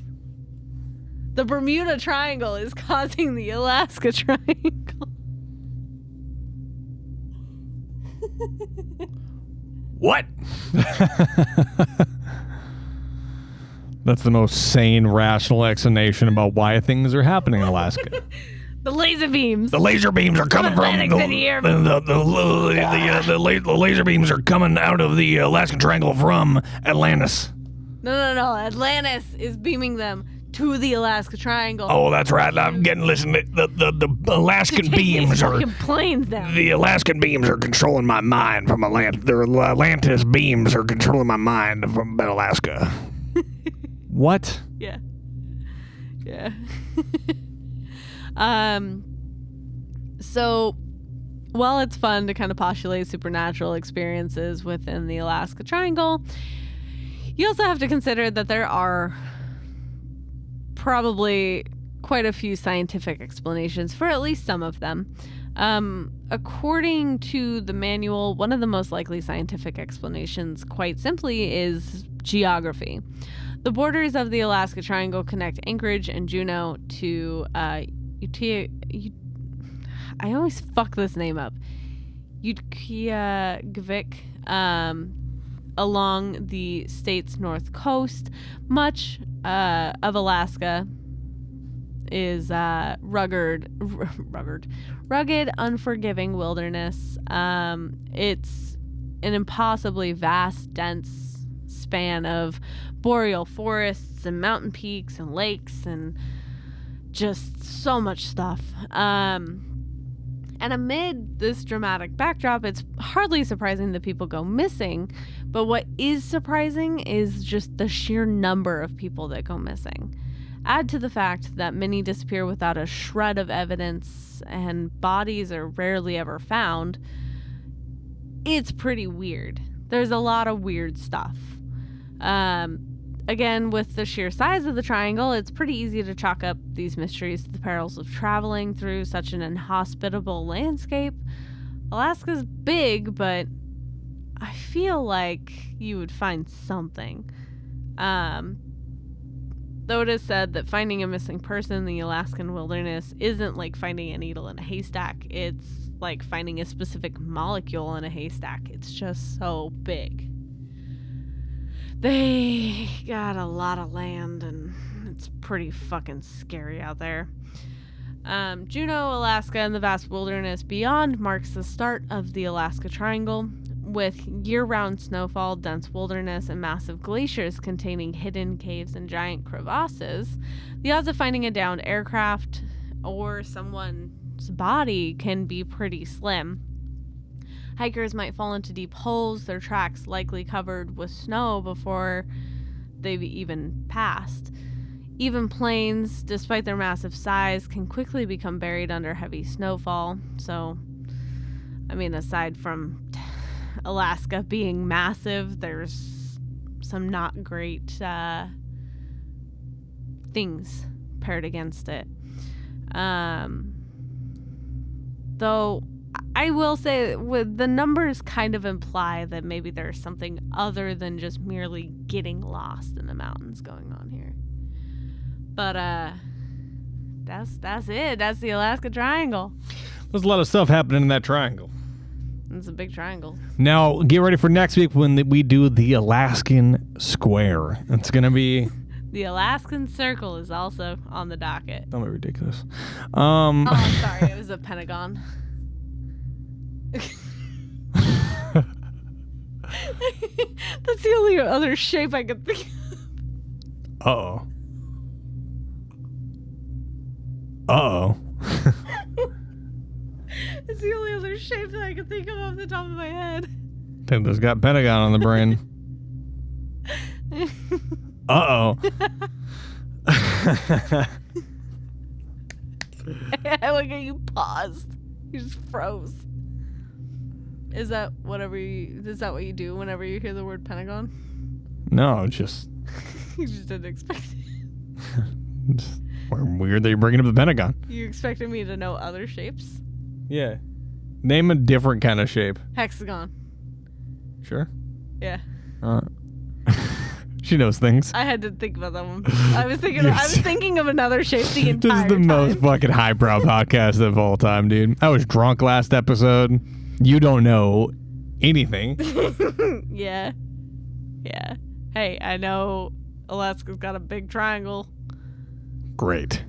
The Bermuda Triangle is causing the Alaska Triangle. What? That's the most sane, rational explanation about why things are happening in Alaska. The laser beams. The laser beams are coming from the laser beams are coming out of the Alaskan Triangle from Atlantis. No. Atlantis is beaming them to the Alaska Triangle. Oh, that's right. I'm getting listening. The Alaskan beams are planes down. The Alaskan beams are controlling my mind from Atlantis. The Atlantis beams are controlling my mind from Alaska. What? Yeah. So, while it's fun to kind of postulate supernatural experiences within the Alaska Triangle, you also have to consider that there are probably quite a few scientific explanations for at least some of them. According to the manual, one of the most likely scientific explanations, quite simply, is geography. The borders of the Alaska Triangle connect Anchorage and Juneau to I always fuck this name up. Utqiagvik, along the state's north coast. Much of Alaska is rugged, unforgiving wilderness. It's an impossibly vast, dense span of boreal forests and mountain peaks and lakes and just so much stuff. And amid this dramatic backdrop, it's hardly surprising that people go missing. But what is surprising is just the sheer number of people that go missing. Add to the fact that many disappear without a shred of evidence and bodies are rarely ever found. It's pretty weird. There's a lot of weird stuff. Again, with the sheer size of the triangle, it's pretty easy to chalk up these mysteries to the perils of traveling through such an inhospitable landscape. Alaska's big, but I feel like you would find something. Though it is said that finding a missing person in the Alaskan wilderness isn't like finding a needle in a haystack. It's like finding a specific molecule in a haystack. It's just so big. They got a lot of land, and it's pretty fucking scary out there. Juneau, Alaska, and the vast wilderness beyond marks the start of the Alaska Triangle. With year-round snowfall, dense wilderness, and massive glaciers containing hidden caves and giant crevasses, the odds of finding a downed aircraft or someone's body can be pretty slim. Hikers might fall into deep holes, their tracks likely covered with snow before they've even passed. Even planes, despite their massive size, can quickly become buried under heavy snowfall. So, I mean, aside from Alaska being massive, there's some not great things paired against it. Though I will say with the numbers kind of imply that maybe there's something other than just merely getting lost in the mountains going on here. But that's it. That's the Alaska Triangle. There's a lot of stuff happening in that triangle. It's a big triangle. Now, get ready for next week when we do the Alaskan Square. It's going to be... The Alaskan Circle is also on the docket. Don't be ridiculous. Oh, I'm sorry. It was a pentagon. That's the only other shape I could think of. Uh-oh. Uh-oh. It's the only other shape that I can think of off the top of my head. Think this got Pentagon on the brain. Uh-oh. I look at you paused. You just froze. Is that what you do whenever you hear the word Pentagon? No, just... You just didn't expect it. Weird that you're bringing up the Pentagon. You expected me to know other shapes? Yeah. Name a different kind of shape. Hexagon. Sure. Yeah. She knows things. I had to think about that one. I was thinking of another shape the entire time. This is the most fucking highbrow podcast of all time, dude. I was drunk last episode. You don't know anything. Yeah. Yeah. Hey, I know Alaska's got a big triangle. Great.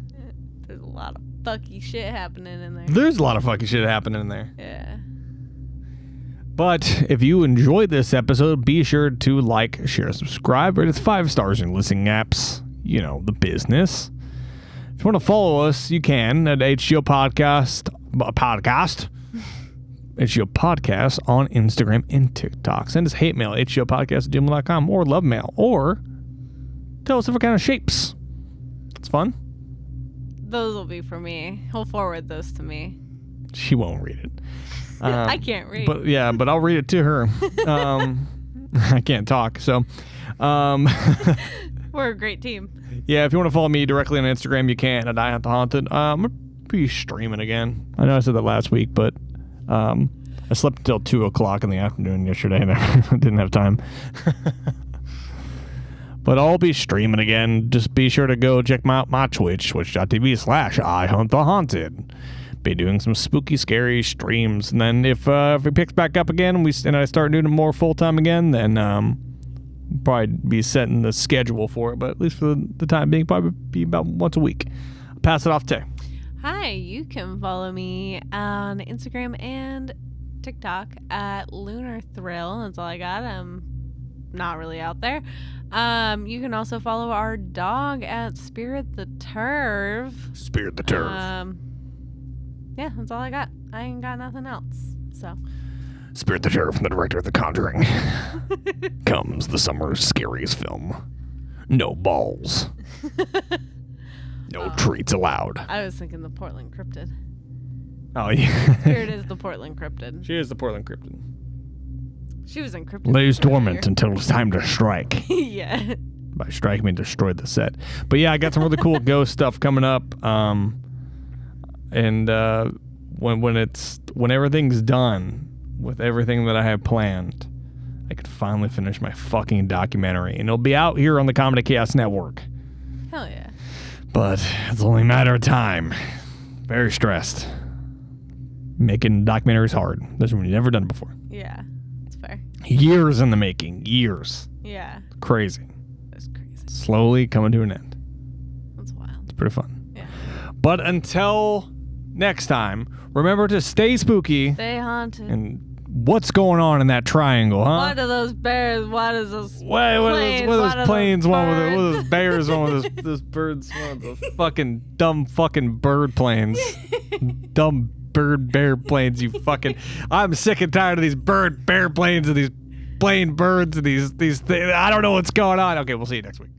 There's a lot of fucky shit happening in there. There's a lot of fucking shit happening in there. Yeah. But if you enjoyed this episode, be sure to like, share, subscribe, rate us 5 stars in listening apps. You know, the business. If you want to follow us, you can at HGOPodcast. HGOPodcast on Instagram and TikTok. Send us hate mail at HGOPodcast@gmail.com or love mail. Or tell us different kind of shapes. It's fun. Those will be for me. He'll forward those to me. She won't read it. I can't read. But I'll read it to her. I can't talk, so. We're a great team. Yeah, if you want to follow me directly on Instagram, you can at I Hunt the Haunted. I'm going to be streaming again. I know I said that last week, but I slept until 2 o'clock in the afternoon yesterday and I didn't have time. But I'll be streaming again. Just be sure to go check out my Twitch, twitch.tv/I Hunt the Haunted. Be doing some spooky, scary streams. And then if it picks back up again and I start doing it more full-time again, then probably be setting the schedule for it. But at least for the time being, probably be about once a week. pass it off to. Hi, you can follow me on Instagram and TikTok at Lunar Thrill. That's all I got. I'm not really out there. You can also follow our dog at Spirit the Turf. Spirit the Turf. Yeah, that's all I got. I ain't got nothing else. So. Spirit the Turf from the director of The Conjuring. Comes the summer's scariest film. No balls. No treats allowed. I was thinking the Portland Cryptid. Oh, yeah. Spirit is the Portland Cryptid. She is the Portland Cryptid. She was in Cryptid. Lays dormant until it's time to strike. Yeah. By strike, I mean destroy the set. But yeah, I got some really cool ghost stuff coming up. And when everything's done with everything that I have planned, I could finally finish my fucking documentary. And it'll be out here on the Comedy Chaos Network. Hell yeah. But it's only a matter of time. Very stressed. Making documentaries hard. That's when you've never done it before. Yeah, it's fair. Years in the making. Years. Yeah. Crazy. That's crazy. Slowly coming to an end. That's wild. It's pretty fun. Yeah. But until next time, remember to stay spooky. Stay haunted. And what's going on in that triangle, huh? What are those bears? What is those planes? What are those planes? One with those bears, one with those birds, one with those fucking dumb fucking bird planes. Dumb bear planes, you fucking... I'm sick and tired of these bear planes and these plane birds and these things. I don't know what's going on. Okay, we'll see you next week.